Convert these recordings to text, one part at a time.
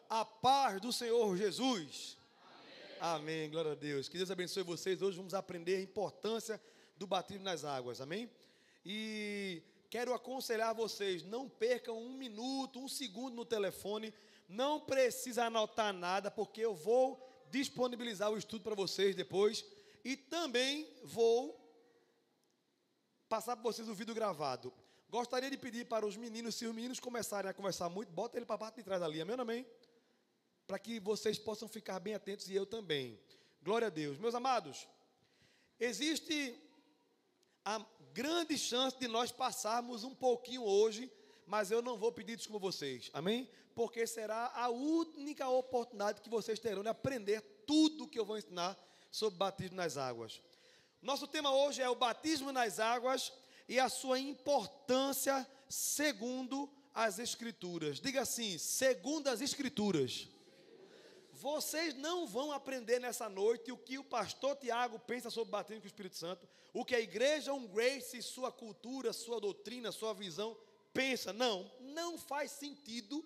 A paz do Senhor Jesus. Amém. Amém, glória a Deus. Que Deus abençoe vocês. Hoje vamos aprender a importância do batismo nas águas, amém? E quero aconselhar vocês, não percam um minuto, um segundo no telefone, não precisa anotar nada, porque eu vou disponibilizar o estudo para vocês depois, e também vou passar para vocês o vídeo gravado. Gostaria de pedir para os meninos, se os meninos começarem a conversar muito, bota ele para a parte de trás ali, amém ou não amém? Para que vocês possam ficar bem atentos e eu também. Glória a Deus. Meus amados, existe a grande chance de nós passarmos um pouquinho hoje, mas eu não vou pedir desculpa a vocês, amém? Porque será a única oportunidade que vocês terão de aprender tudo o que eu vou ensinar sobre batismo nas águas. Nosso tema hoje é o batismo nas águas e a sua importância segundo as Escrituras. Diga assim, segundo as Escrituras. Vocês não vão aprender nessa noite o que o pastor Tiago pensa sobre batismo com o Espírito Santo, o que a igreja Grace, sua cultura, sua doutrina, sua visão pensa. Não faz sentido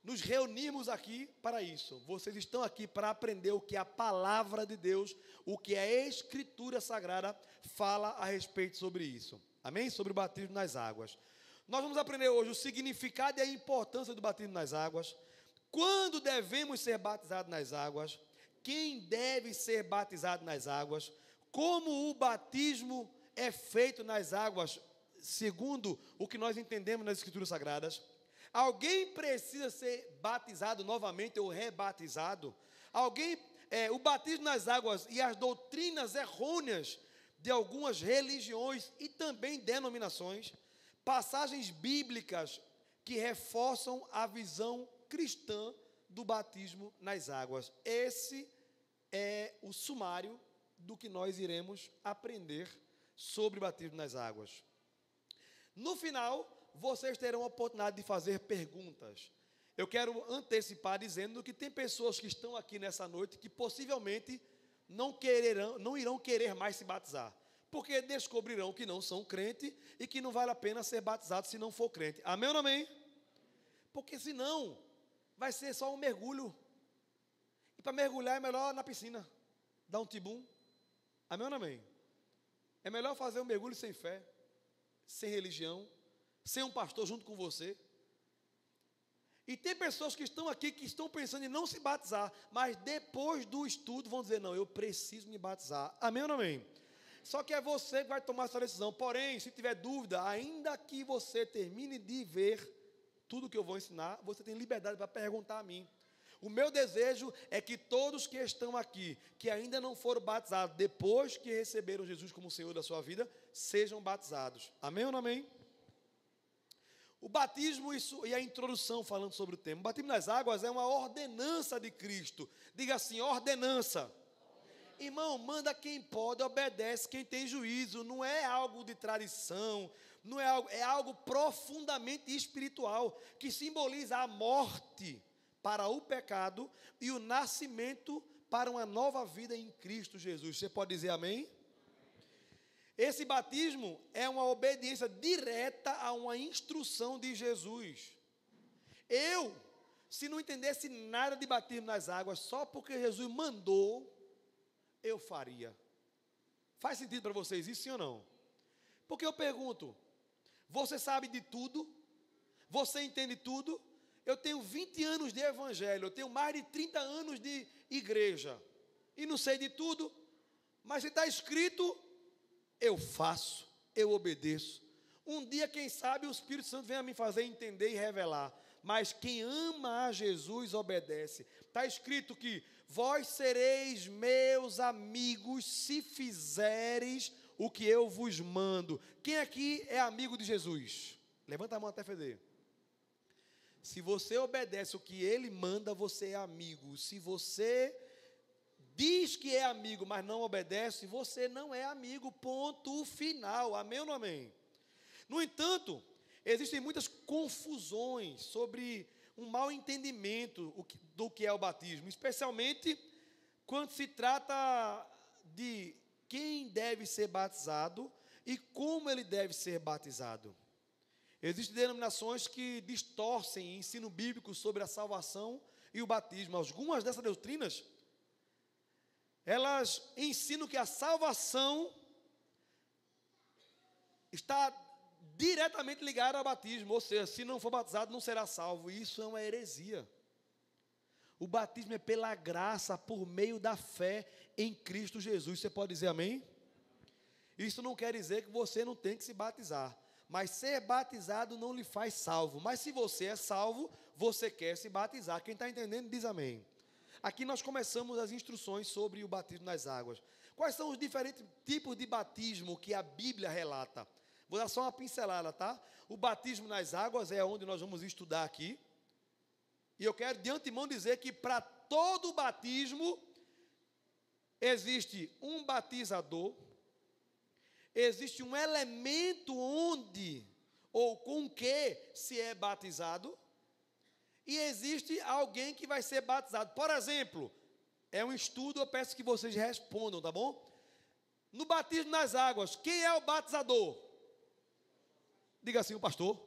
nos reunirmos aqui para isso. Vocês estão aqui para aprender o que a palavra de Deus, o que a Escritura Sagrada fala a respeito sobre isso. Amém? Sobre o batismo nas águas. Nós vamos aprender hoje o significado e a importância do batismo nas águas. Quando devemos ser batizados nas águas? Quem deve ser batizado nas águas? Como o batismo é feito nas águas, segundo o que nós entendemos nas Escrituras Sagradas? Alguém precisa ser batizado novamente ou rebatizado? O batismo nas águas e as doutrinas errôneas de algumas religiões e também denominações, passagens bíblicas que reforçam a visão cristã do batismo nas águas. Esse é o sumário do que nós iremos aprender sobre o batismo nas águas. No final, vocês terão a oportunidade de fazer perguntas. Eu quero antecipar dizendo que tem pessoas que estão aqui nessa noite que possivelmente não irão querer mais se batizar, porque descobrirão que não são crente e que não vale a pena ser batizado se não for crente. Amém ou não amém? Porque senão vai ser só um mergulho. E para mergulhar é melhor na piscina. Dar um tibum. Amém ou não amém? É melhor fazer um mergulho sem fé, sem religião, sem um pastor junto com você. E tem pessoas que estão aqui que estão pensando em não se batizar, mas depois do estudo vão dizer, não, eu preciso me batizar. Amém ou não amém? Só que é você que vai tomar essa decisão. Porém, se tiver dúvida, ainda que você termine de ver tudo que eu vou ensinar, você tem liberdade para perguntar a mim. O meu desejo é que todos que estão aqui, que ainda não foram batizados, depois que receberam Jesus como Senhor da sua vida, sejam batizados. Amém ou não amém? O batismo e a introdução falando sobre o tema. O batismo nas águas é uma ordenança de Cristo. Diga assim, ordenança. Irmão, manda quem pode, obedece quem tem juízo. Não é algo de tradição, não é algo profundamente espiritual, que simboliza a morte para o pecado e o nascimento para uma nova vida em Cristo Jesus. Você pode dizer amém? Esse batismo é uma obediência direta a uma instrução de Jesus. Se não entendesse nada de batismo nas águas, só porque Jesus mandou, eu faria. Faz sentido para vocês isso, sim ou não? Porque eu pergunto, você sabe de tudo? Você entende tudo? Eu tenho 20 anos de evangelho, eu tenho mais de 30 anos de igreja, e não sei de tudo, mas se está escrito, eu faço, eu obedeço. Um dia, quem sabe, o Espírito Santo vem a me fazer entender e revelar. Mas quem ama a Jesus obedece. Está escrito que vós sereis meus amigos se fizeres o que eu vos mando. Quem aqui é amigo de Jesus? Levanta a mão até feder. Se você obedece o que ele manda, você é amigo. Se você diz que é amigo, mas não obedece, você não é amigo, ponto final. Amém ou não amém? No entanto, existem muitas confusões sobre um mau entendimento do que é o batismo, especialmente quando se trata de quem deve ser batizado e como ele deve ser batizado. Existem denominações que distorcem o ensino bíblico sobre a salvação e o batismo. Algumas dessas doutrinas, elas ensinam que a salvação está diretamente ligada ao batismo, ou seja, se não for batizado não será salvo. Isso é uma heresia. O batismo é pela graça, por meio da fé em Cristo Jesus. Você pode dizer amém? Isso não quer dizer que você não tem que se batizar, mas ser batizado não lhe faz salvo. Mas se você é salvo, você quer se batizar. Quem está entendendo diz amém. Aqui nós começamos as instruções sobre o batismo nas águas. Quais são os diferentes tipos de batismo que a Bíblia relata? Vou dar só uma pincelada, tá? O batismo nas águas é onde nós vamos estudar aqui. E eu quero de antemão dizer que para todo batismo existe um batizador, existe um elemento onde ou com que se é batizado, e existe alguém que vai ser batizado. Por exemplo, é um estudo, eu peço que vocês respondam, tá bom? No batismo nas águas, quem é o batizador? Diga assim, o pastor.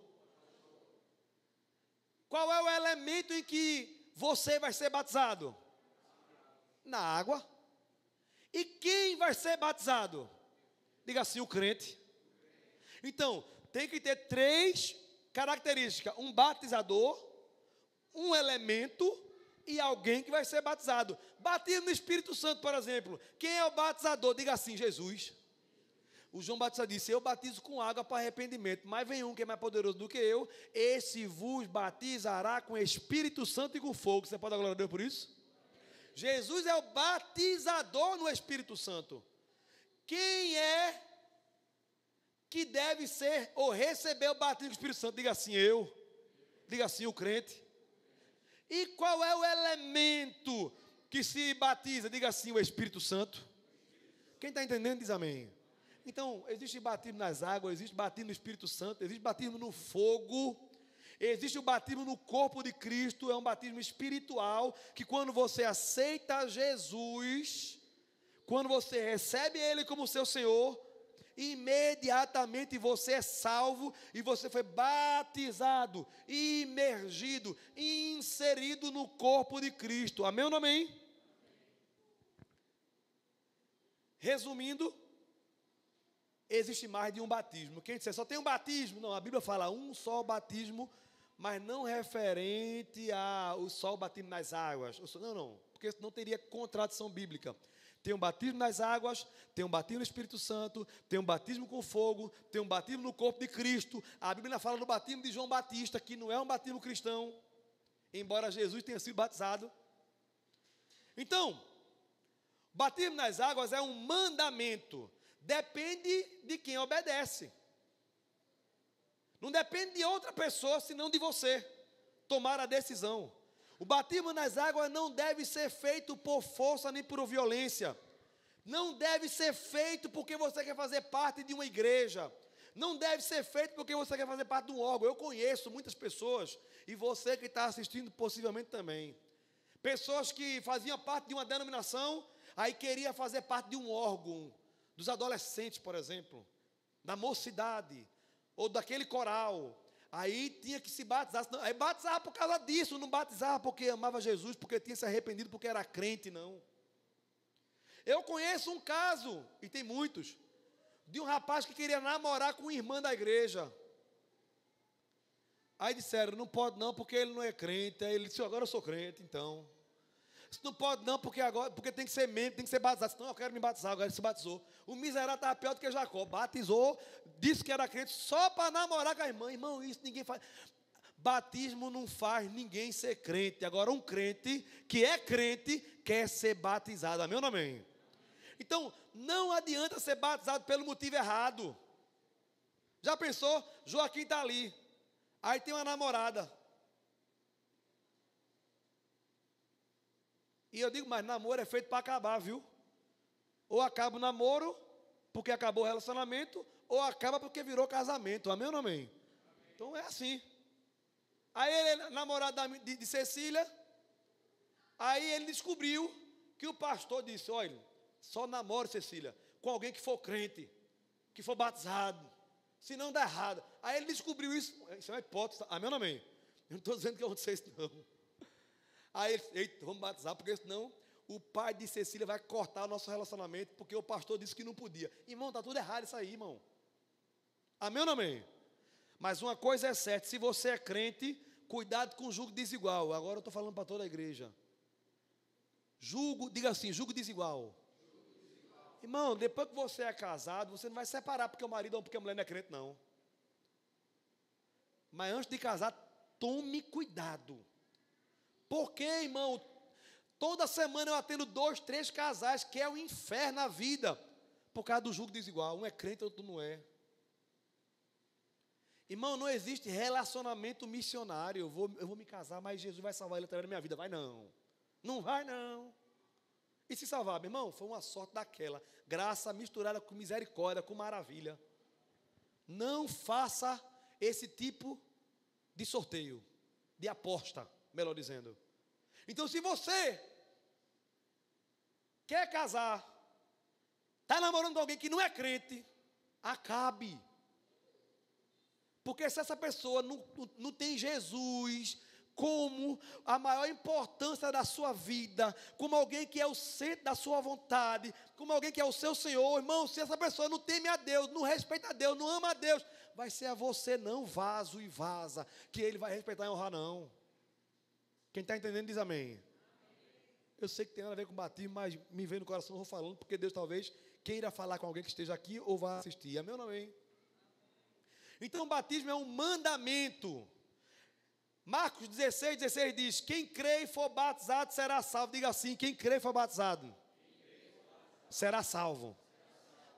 Qual é o elemento em que você vai ser batizado? Na água. E quem vai ser batizado? Diga assim, o crente. Então, tem que ter 3 características: um batizador, um elemento e alguém que vai ser batizado. Batismo no Espírito Santo, por exemplo. Quem é o batizador? Diga assim, Jesus. O João Batista disse: eu batizo com água para arrependimento, mas vem um que é mais poderoso do que eu, esse vos batizará com Espírito Santo e com fogo. Você pode dar glória a Deus por isso? Jesus é o batizador no Espírito Santo. Quem é que deve ser ou receber o batismo do Espírito Santo? Diga assim, eu. Diga assim, o crente. E qual é o elemento que se batiza? Diga assim, o Espírito Santo. Quem está entendendo diz amém. Então, existe batismo nas águas, existe batismo no Espírito Santo, existe batismo no fogo, existe o batismo no corpo de Cristo. É um batismo espiritual, que quando você aceita Jesus, quando você recebe Ele como seu Senhor, imediatamente você é salvo e você foi batizado, imergido, inserido no corpo de Cristo. Amém ou não amém? Resumindo, existe mais de um batismo. Quem disser só tem um batismo? Não, a Bíblia fala um só batismo, mas não referente ao só o batismo nas águas. Não, porque não teria contradição bíblica. Tem um batismo nas águas, tem um batismo no Espírito Santo, tem um batismo com fogo, tem um batismo no corpo de Cristo. A Bíblia fala no batismo de João Batista, que não é um batismo cristão, embora Jesus tenha sido batizado. Então, batismo nas águas é um mandamento. Depende de quem obedece. Não depende de outra pessoa, senão de você tomar a decisão. O batismo nas águas não deve ser feito por força nem por violência. Não deve ser feito porque você quer fazer parte de uma igreja. Não deve ser feito porque você quer fazer parte de um órgão. Eu conheço muitas pessoas, e você que está assistindo possivelmente também. Pessoas que faziam parte de uma denominação, aí queria fazer parte de um órgão. Dos adolescentes, por exemplo, da mocidade, ou daquele coral. Aí tinha que se batizar, aí batizava por causa disso, não batizava porque amava Jesus, porque tinha se arrependido, porque era crente, não. Eu conheço um caso, e tem muitos, de um rapaz que queria namorar com uma irmã da igreja. Aí disseram, não pode não, porque ele não é crente. Aí ele disse, agora eu sou crente, então. Não pode não, porque tem que ser membro, tem que ser batizado. Não, eu quero me batizar, agora ele se batizou. O miserável estava pior do que Jacó. Batizou, disse que era crente só para namorar com a irmã. Irmão, isso ninguém faz. Batismo não faz ninguém ser crente. Agora, um crente que é crente quer ser batizado. Amém ou não amém? Então, não adianta ser batizado pelo motivo errado. Já pensou? Joaquim está ali. Aí tem uma namorada. E eu digo, mas namoro é feito para acabar, viu? Ou acaba o namoro, porque acabou o relacionamento, ou acaba porque virou casamento. Amém ou não amém? Então é assim. Aí ele é namorado de Cecília. Aí ele descobriu que o pastor disse, olha, só namore, Cecília, com alguém que for crente, que for batizado. Senão dá errado. Aí ele descobriu isso. Isso é uma hipótese. Amém ou não amém? Eu não estou dizendo que aconteceu isso, não. Aí ele, eita, vamos batizar, porque senão o pai de Cecília vai cortar o nosso relacionamento, porque o pastor disse que não podia. Irmão, está tudo errado isso aí, irmão. Amém ou não amém? Mas uma coisa é certa, se você é crente, cuidado com o jugo desigual. Agora eu estou falando para toda a igreja. Jugo, diga assim, jugo desigual. Irmão, depois que você é casado, você não vai separar porque o marido ou porque a mulher não é crente, não. Mas antes de casar, tome cuidado. Porque, irmão, toda semana eu atendo 2, 3 casais, que é o inferno na vida, por causa do jugo desigual. Um é crente, outro não é. Irmão, não existe relacionamento missionário. Eu vou me casar, mas Jesus vai salvar ele através da minha vida. Vai não. Não vai não. E se salvar, meu irmão, foi uma sorte daquela. Graça misturada com misericórdia, com maravilha. Não faça esse tipo de sorteio, de aposta, melhor dizendo. Então, se você quer casar, está namorando com alguém que não é crente, acabe. Porque se essa pessoa não tem Jesus como a maior importância da sua vida, como alguém que é o centro da sua vontade, como alguém que é o seu Senhor, irmão, se essa pessoa não teme a Deus, não respeita a Deus, não ama a Deus, vai ser a você não vaso e vaza, que ele vai respeitar e honrar não. Quem está entendendo diz amém. Eu sei que tem nada a ver com batismo, mas me vem no coração, eu vou falando, porque Deus talvez queira falar com alguém que esteja aqui ou vá assistir. Amém ou não amém? Então o batismo é um mandamento. Marcos 16, 16 diz, quem crê e for batizado será salvo. Diga assim, quem crê e for batizado será salvo.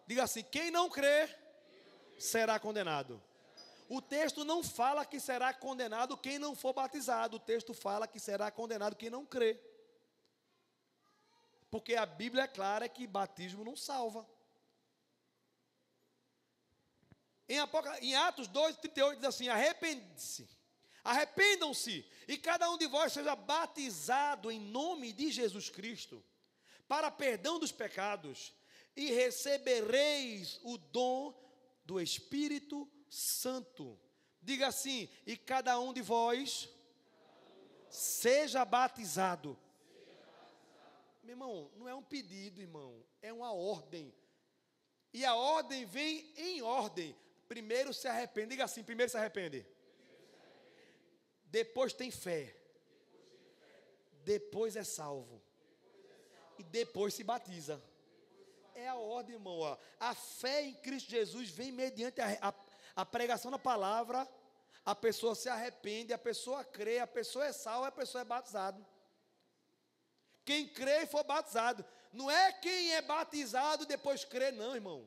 Diga assim, quem não crê será condenado. O texto não fala que será condenado quem não for batizado. O texto fala que será condenado quem não crê. Porque a Bíblia é clara que batismo não salva. Em Atos 2, 38 diz assim, arrependam-se, e cada um de vós seja batizado em nome de Jesus Cristo, para perdão dos pecados, e recebereis o dom do Espírito Santo. Diga assim, e cada um de vós seja batizado. Meu irmão, não é um pedido, irmão, é uma ordem. E a ordem vem em ordem. Primeiro se arrepende, diga assim, primeiro se arrepende. Depois tem fé. Depois é salvo. E depois se batiza. É a ordem, irmão. Ó. A fé em Cristo Jesus vem mediante a pregação da palavra. A pessoa se arrepende, a pessoa crê, a pessoa é salva, a pessoa é batizado. Quem crê e for batizado. Não é quem é batizado e depois crê, não, irmão.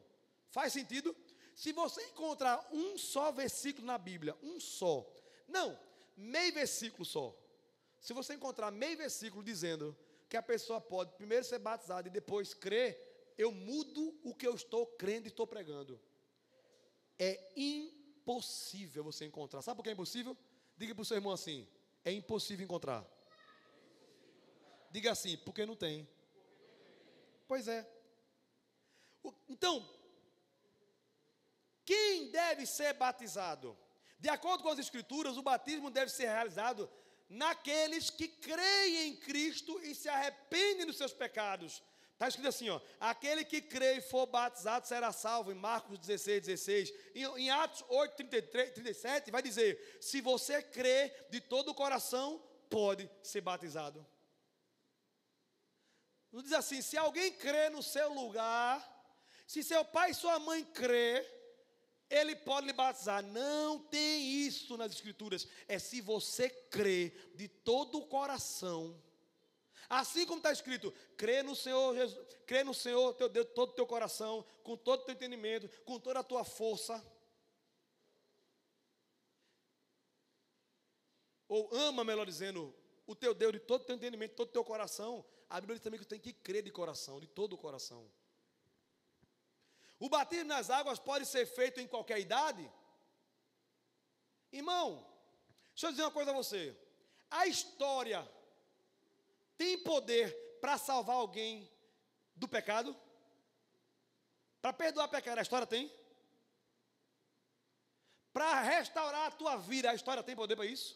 Faz sentido? Se você encontrar um só versículo na Bíblia, um só, não, meio versículo só. Se você encontrar meio versículo dizendo que a pessoa pode primeiro ser batizada e depois crer, eu mudo o que eu estou crendo e estou pregando. É impossível você encontrar. Sabe por que é impossível? Diga para o seu irmão assim, é impossível encontrar. Diga assim, porque não tem. Pois é. Então, quem deve ser batizado? De acordo com as Escrituras, o batismo deve ser realizado naqueles que creem em Cristo e se arrependem dos seus pecados. Está escrito assim, ó, aquele que crê e for batizado será salvo, em Marcos 16, 16. Em Atos 8, 33, 37, vai dizer, se você crê de todo o coração, pode ser batizado. Não diz assim, se alguém crê no seu lugar, se seu pai e sua mãe crê, ele pode lhe batizar. Não tem isso nas Escrituras. É se você crê de todo o coração. Assim como está escrito, crê no Senhor Jesus, crê no Senhor teu Deus, todo o teu coração, com todo o teu entendimento, com toda a tua força. Ou ama, melhor dizendo, o teu Deus de todo o teu entendimento, de todo o teu coração. A Bíblia diz também que tu tem que crer de coração, de todo o coração. O batismo nas águas pode ser feito em qualquer idade? Irmão, deixa eu dizer uma coisa a você. A história tem poder para salvar alguém do pecado? Para perdoar pecado, a história tem? para restaurar a tua vida. A história tem poder para isso?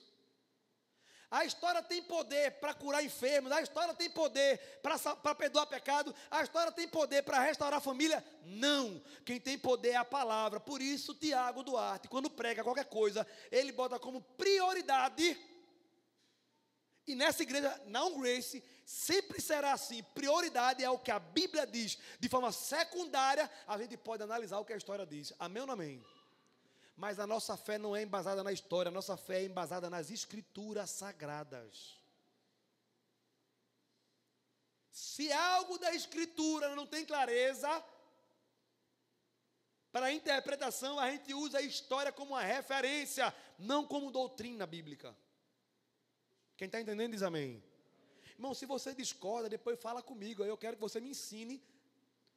A história tem poder para curar enfermos, a história tem poder para perdoar pecado, a história tem poder para restaurar a família? Não, quem tem poder é a palavra. Por isso Tiago Duarte, quando prega qualquer coisa, ele bota como prioridade, e nessa igreja, não Grace, sempre será assim, prioridade é o que a Bíblia diz. De forma secundária, a gente pode analisar o que a história diz. Amém ou não amém? Mas a nossa fé não é embasada na história, a nossa fé é embasada nas escrituras sagradas. Se algo da escritura não tem clareza, para a interpretação a gente usa a história como uma referência, não como doutrina bíblica. Quem está entendendo diz amém. Irmão, se você discorda, depois fala comigo, eu quero que você me ensine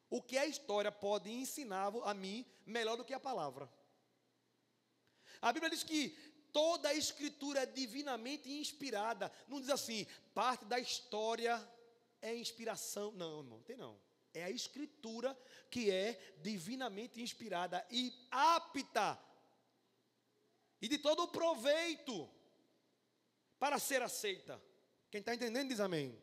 o que a história pode ensinar a mim melhor do que a palavra. A Bíblia diz que toda a escritura é divinamente inspirada. Não diz assim, parte da história é inspiração. Não, irmão, tem não. É a escritura que é divinamente inspirada e apta e de todo proveito para ser aceita. Quem está entendendo diz amém.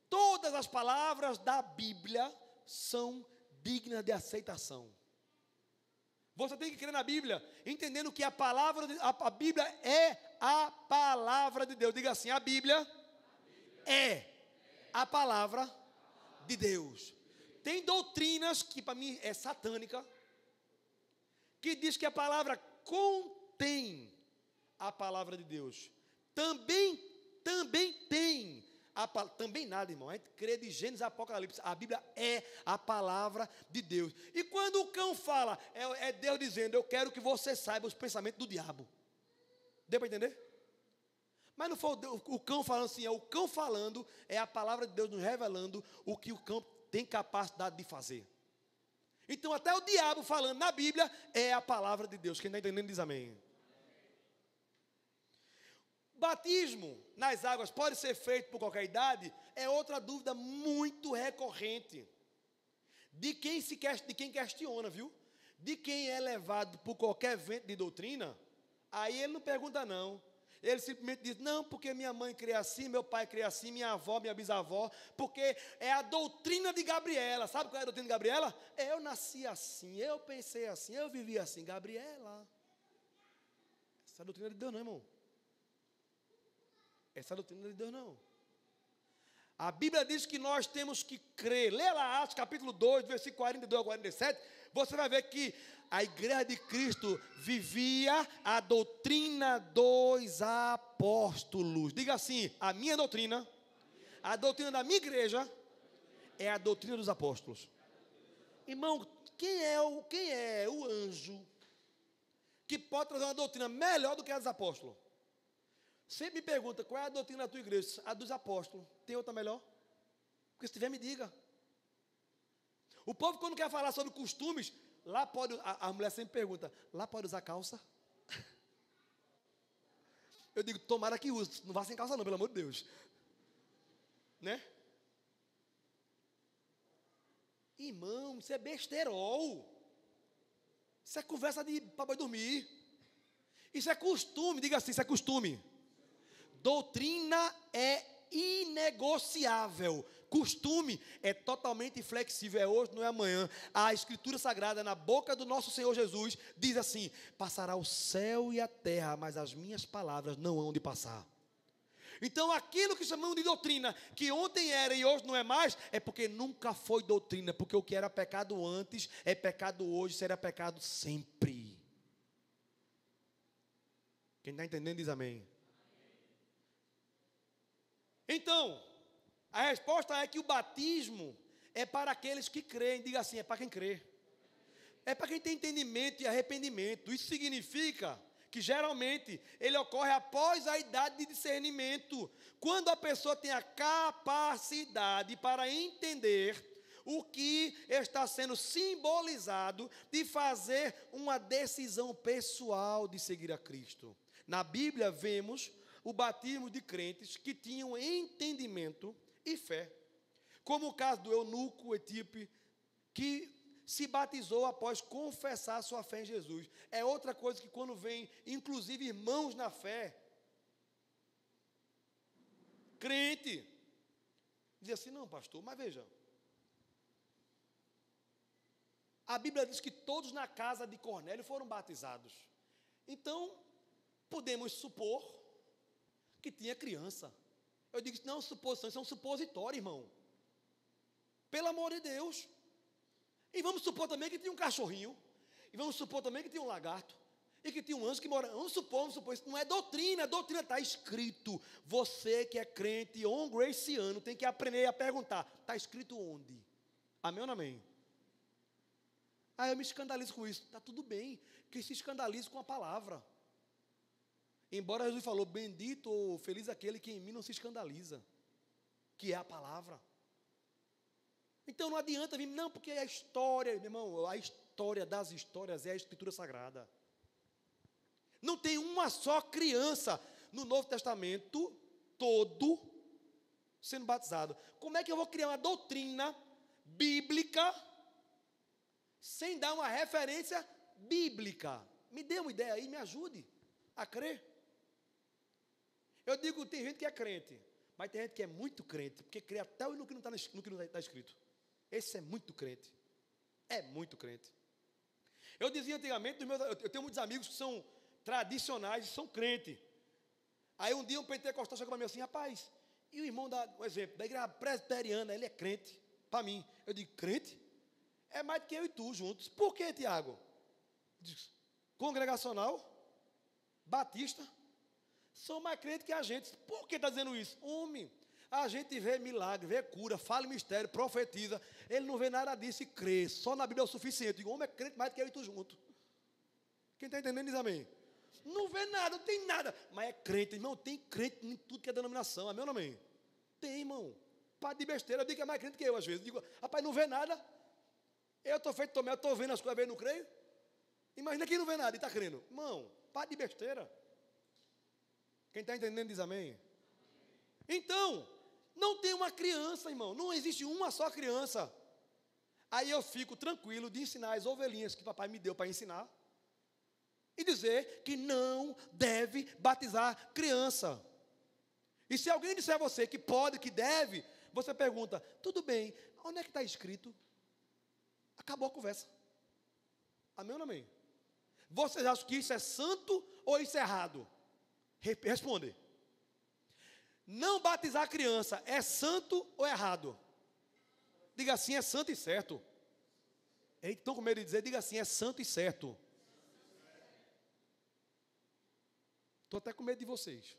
Todas as palavras da Bíblia são dignas de aceitação. Você tem que crer na Bíblia, entendendo que a Bíblia é a palavra de Deus. Diga assim, a Bíblia é a palavra de Deus. Tem doutrinas que para mim é satânica, que diz que a palavra contém a palavra de Deus. Também tem. Também nada, irmão. A gente crê de Gênesis a Apocalipse. A Bíblia é a palavra de Deus. E quando o cão fala, é Deus dizendo, eu quero que você saiba os pensamentos do diabo. Deu para entender? Mas não foi o cão falando assim, é o cão falando, é a palavra de Deus nos revelando o que o cão tem capacidade de fazer. Então até o diabo falando na Bíblia é a palavra de Deus. Quem está entendendo diz amém. Batismo nas águas pode ser feito por qualquer idade? É outra dúvida muito recorrente. De quem questiona, viu? De quem é levado por qualquer vento de doutrina, aí ele não pergunta não. Ele simplesmente diz, não, porque minha mãe crê assim, meu pai crê assim, minha avó, minha bisavó, porque é a doutrina de Gabriela. Sabe qual é a doutrina de Gabriela? Eu nasci assim, eu pensei assim, eu vivi assim. Gabriela. Essa é a doutrina de Deus não, irmão. Essa é a doutrina de Deus não. A Bíblia diz que nós temos que crer. Lê lá Atos capítulo 2, versículo 42 a 47. Você vai ver que a igreja de Cristo vivia a doutrina dos apóstolos. Diga assim, a minha doutrina, a doutrina da minha igreja, é a doutrina dos apóstolos. Irmão, quem é o anjo que pode trazer uma doutrina melhor do que a dos apóstolos? Sempre me pergunta, qual é a doutrina da tua igreja? A dos apóstolos. Tem outra melhor? Porque se tiver, me diga. O povo, quando quer falar sobre costumes, lá pode, a mulher sempre pergunta, lá pode usar calça? Eu digo, tomara que use, não vá sem calça não, pelo amor de Deus. Né? Irmão, isso é besterol. Isso é conversa para boi dormir. Isso é costume, diga assim, isso é costume. Doutrina é inegociável. Costume é totalmente inflexível. É hoje, não é amanhã. A Escritura Sagrada, na boca do nosso Senhor Jesus, diz assim, passará o céu e a terra, mas as minhas palavras não hão de passar. Então aquilo que chamamos de doutrina, que ontem era e hoje não é mais, é porque nunca foi doutrina. Porque o que era pecado antes, é pecado hoje, será pecado sempre. Quem está entendendo diz amém. Então, a resposta é que o batismo é para aqueles que creem. Diga assim, é para quem crê. É para quem tem entendimento e arrependimento. Isso significa que geralmente ele ocorre após a idade de discernimento. Quando a pessoa tem a capacidade para entender o que está sendo simbolizado de fazer uma decisão pessoal de seguir a Cristo. Na Bíblia vemos o batismo de crentes que tinham entendimento e fé, como o caso do eunuco etíope, que se batizou após confessar sua fé em Jesus. É outra coisa que quando vem, inclusive irmãos na fé, crente, diz assim, não pastor, mas veja, a Bíblia diz que todos na casa de Cornélio foram batizados. Então, podemos supor que tinha criança. Eu digo, não, suposição, isso é um supositório, irmão. Pelo amor de Deus. E vamos supor também que tinha um cachorrinho. E vamos supor também que tinha um lagarto. E que tinha um anjo que mora. Vamos supor. Isso não é doutrina. A doutrina está escrito. Você que é crente on graciano tem que aprender a perguntar. Está escrito onde? Amém ou não amém? Ah, eu me escandalizo com isso. Está tudo bem. Que se escandalize com a palavra. Embora Jesus falou, bendito ou feliz aquele que em mim não se escandaliza. Que é a palavra. Então não adianta vir, não, porque a história, meu irmão, a história das histórias é a Escritura Sagrada. Não tem uma só criança no Novo Testamento, todo, sendo batizado. Como é que eu vou criar uma doutrina bíblica, sem dar uma referência bíblica? Me dê uma ideia aí, me ajude a crer. Eu digo, tem gente que é crente, mas tem gente que é muito crente, porque crê até no que não está escrito. Esse é muito crente. É muito crente. Eu dizia antigamente, eu tenho muitos amigos que são tradicionais e são crentes. Aí um dia um pentecostal chegou para mim assim, rapaz, e o irmão, um exemplo, da igreja presbiteriana, ele é crente, para mim. Eu digo, crente? É mais do que eu e tu juntos. Por quê, Tiago? Congregacional, batista, são mais crentes que a gente. Por que está dizendo isso? Homem, a gente vê milagre, vê cura, fala mistério, profetiza. Ele não vê nada disso e crê. Só na Bíblia é o suficiente. Digo, homem é crente mais do que eu e tu junto. Quem está entendendo diz amém. Não vê nada, não tem nada. Mas é crente, irmão. Tem crente em tudo que é denominação. Amém ou não amém? Tem, irmão. Padre de besteira, eu digo que é mais crente que eu às vezes. Digo, rapaz, não vê nada. Eu estou feito Tomé, eu estou vendo as coisas, eu não creio. Imagina quem não vê nada e está crendo. Irmão, padre de besteira. Quem está entendendo diz amém. Então, não tem uma criança, irmão. Não existe uma só criança. Aí eu fico tranquilo de ensinar as ovelhinhas que papai me deu para ensinar. E dizer que não deve batizar criança. E se alguém disser a você que pode, que deve, você pergunta, tudo bem, onde é que está escrito? Acabou a conversa. Amém ou não amém? Vocês acham que isso é santo ou isso é errado? Responde. Não batizar criança é santo ou errado? Diga assim, é santo e certo. Eita, estão com medo de dizer, diga assim, é santo e certo. Estou até com medo de vocês.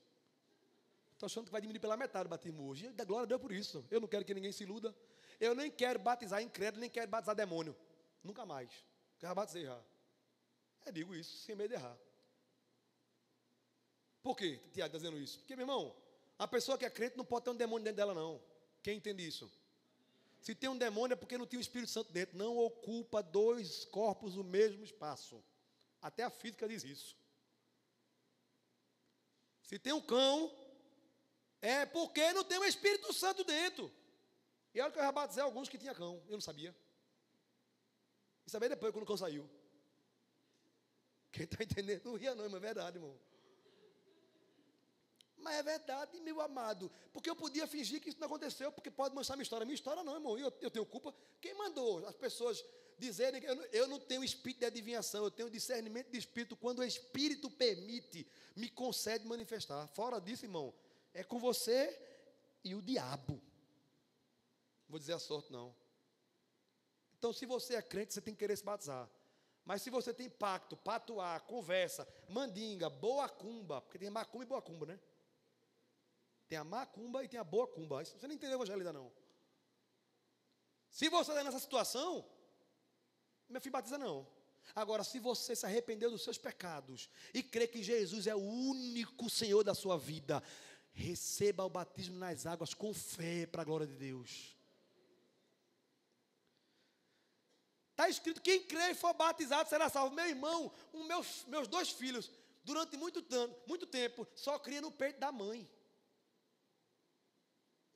Estou achando que vai diminuir pela metade o batismo hoje. Da glória a Deus por isso. Eu não quero que ninguém se iluda. Eu nem quero batizar incrédulo, nem quero batizar demônio. Nunca mais. Já batizei já. Eu digo isso, sem medo de errar. Por quê, Tiago, está dizendo isso? Porque, meu irmão, a pessoa que é crente não pode ter um demônio dentro dela, não. Quem entende isso? Se tem um demônio é porque não tem o Espírito Santo dentro. Não ocupa dois corpos no mesmo espaço. Até a física diz isso. Se tem um cão, é porque não tem o Espírito Santo dentro. E olha que eu já batizei alguns que tinha cão. Eu não sabia. E sabia depois quando o cão saiu. Quem está entendendo não ria não, mas é verdade, irmão. Mas é verdade, meu amado. Porque eu podia fingir que isso não aconteceu, porque pode manchar minha história. Minha história não, irmão. Eu tenho culpa. Quem mandou as pessoas dizerem que eu não tenho espírito de adivinhação, eu tenho discernimento de espírito. Quando o Espírito permite, me concede manifestar. Fora disso, irmão, é com você e o diabo. Não vou dizer a sorte, não. Então, se você é crente, você tem que querer se batizar. Mas se você tem pacto, patuá, conversa, mandinga, boa cumba, porque tem macumba e boa cumba, né? Tem a macumba e tem a boa cumba. Você não entendeu o evangelho ainda não. Se você está nessa situação, meu filho, batiza não. Agora, se você se arrependeu dos seus pecados e crê que Jesus é o único Senhor da sua vida, receba o batismo nas águas com fé para a glória de Deus. Está escrito, quem crê e for batizado será salvo. Meu irmão, meus dois filhos, durante muito tempo, só cria no peito da mãe.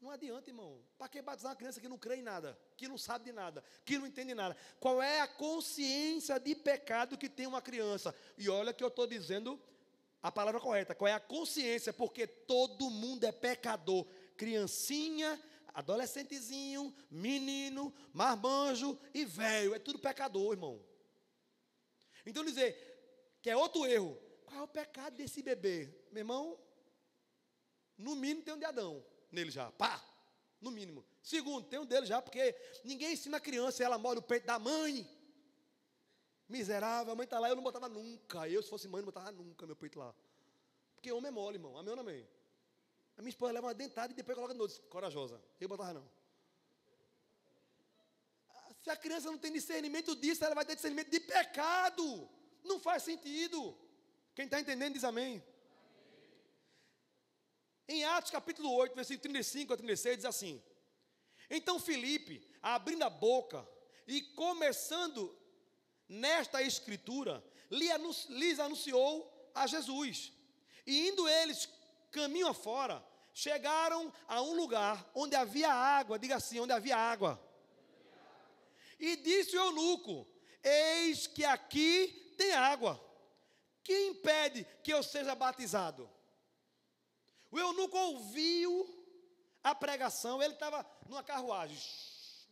Não adianta, irmão. Para que batizar uma criança que não crê em nada, que não sabe de nada, que não entende nada? Qual é a consciência de pecado que tem uma criança? E olha que eu estou dizendo a palavra correta. Qual é a consciência? Porque todo mundo é pecador. Criancinha, adolescentezinho, menino, marmanjo e velho. É tudo pecador, irmão. Então dizer que é outro erro. Qual é o pecado desse bebê? Meu irmão, no mínimo tem um de Adão nele já. Pá! No mínimo. Segundo, tem um dele já, porque ninguém ensina a criança e ela molha o peito da mãe. Miserável, a mãe está lá, eu não botava nunca. Eu, se fosse mãe, não botava nunca meu peito lá. Porque homem é mole, irmão. Amém ou não amém? A minha esposa leva uma dentada e depois coloca no outro. Corajosa. Eu botava não. Se a criança não tem discernimento disso, ela vai ter discernimento de pecado. Não faz sentido. Quem está entendendo diz amém. Em Atos capítulo 8, versículo 35 a 36, diz assim: então Filipe, abrindo a boca e começando nesta escritura, lhes anunciou a Jesus. E indo eles caminho afora, chegaram a um lugar onde havia água, diga assim, onde havia água. E disse o eunuco: eis que aqui tem água. Que impede que eu seja batizado? O eunuco ouviu a pregação, ele estava numa carruagem,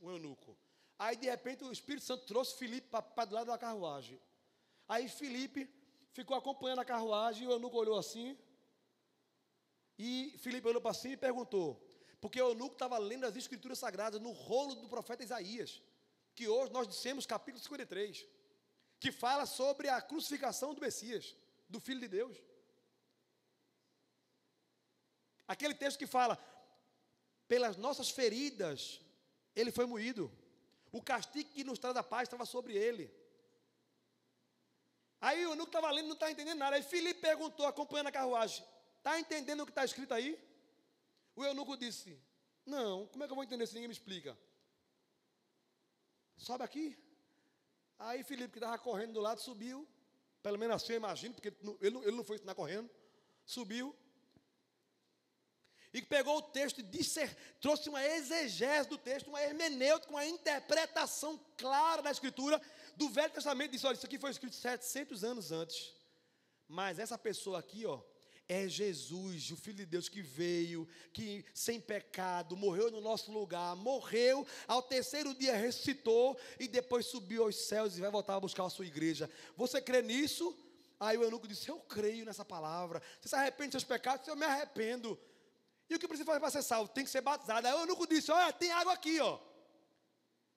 o eunuco. Aí, de repente, o Espírito Santo trouxe Filipe para do lado da carruagem. Aí, Filipe ficou acompanhando a carruagem, e o eunuco olhou assim. E Filipe olhou para cima e perguntou, porque o eunuco estava lendo as Escrituras Sagradas no rolo do profeta Isaías, que hoje nós dissemos capítulo 53, que fala sobre a crucificação do Messias, do Filho de Deus. Aquele texto que fala, pelas nossas feridas, ele foi moído. O castigo que nos traz a paz estava sobre ele. Aí o eunuco estava lendo, não está entendendo nada. Aí Filipe perguntou, acompanhando a carruagem, está entendendo o que está escrito aí? O eunuco disse, não, como é que eu vou entender se ninguém me explica? Sobe aqui. Aí Filipe, que estava correndo do lado, subiu. Pelo menos assim eu imagino, porque ele não foi ensinar correndo. Subiu. E pegou o texto e trouxe uma exegese do texto, uma hermenêutica, uma interpretação clara da Escritura do Velho Testamento. Disse, olha, isso aqui foi escrito 700 anos antes. Mas essa pessoa aqui, ó, é Jesus, o Filho de Deus que veio, que sem pecado, morreu no nosso lugar, morreu, ao terceiro dia ressuscitou e depois subiu aos céus e vai voltar a buscar a sua igreja. Você crê nisso? Aí o eunuco disse, eu creio nessa palavra. Você se arrepende dos seus pecados? Eu me arrependo. E o que precisa fazer para ser salvo? Tem que ser batizado. Aí o eunuco disse, olha, tem água aqui, ó.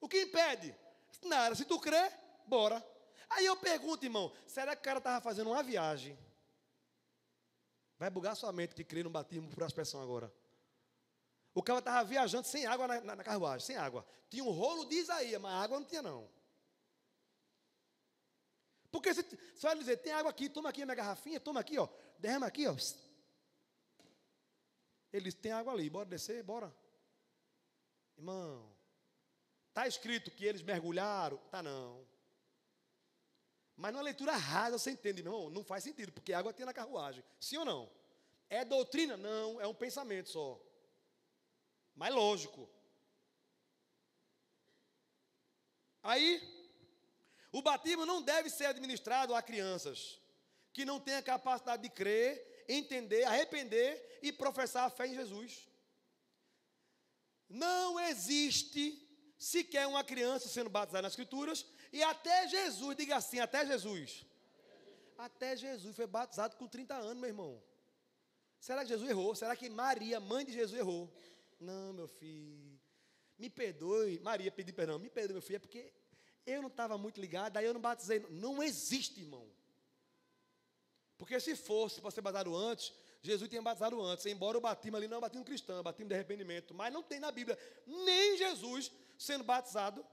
O que impede? Nada, se tu crê, bora. Aí eu pergunto, irmão, será que o cara estava fazendo uma viagem? Vai bugar sua mente que crê no batismo por aspersão agora. O cara estava viajando sem água na carruagem, sem água. Tinha um rolo de Isaías, mas água não tinha não. Porque você vai dizer, tem água aqui, toma aqui a minha garrafinha, toma aqui, ó, derrama aqui, ó. Ele disse, tem água ali, bora descer, bora. Irmão, está escrito que eles mergulharam? Tá não. Mas numa leitura rasa você entende, meu irmão, não faz sentido, porque água tem na carruagem. Sim ou não? É doutrina? Não, é um pensamento só. Mas lógico. Aí, o batismo não deve ser administrado a crianças que não têm a capacidade de crer, entender, arrepender e professar a fé em Jesus. Não existe sequer uma criança sendo batizada nas Escrituras, e até Jesus, diga assim, até Jesus. Até Jesus foi batizado com 30 anos, meu irmão. Será que Jesus errou? Será que Maria, mãe de Jesus, errou? Não, meu filho, me perdoe. Maria pediu perdão, me perdoe, meu filho, é porque eu não estava muito ligado, aí eu não batizei. Não existe, irmão. Porque se fosse para ser batizado antes, Jesus tinha batizado antes, embora o batismo ali não é um batismo cristão, é um batismo de arrependimento. Mas não tem na Bíblia nem Jesus sendo batizado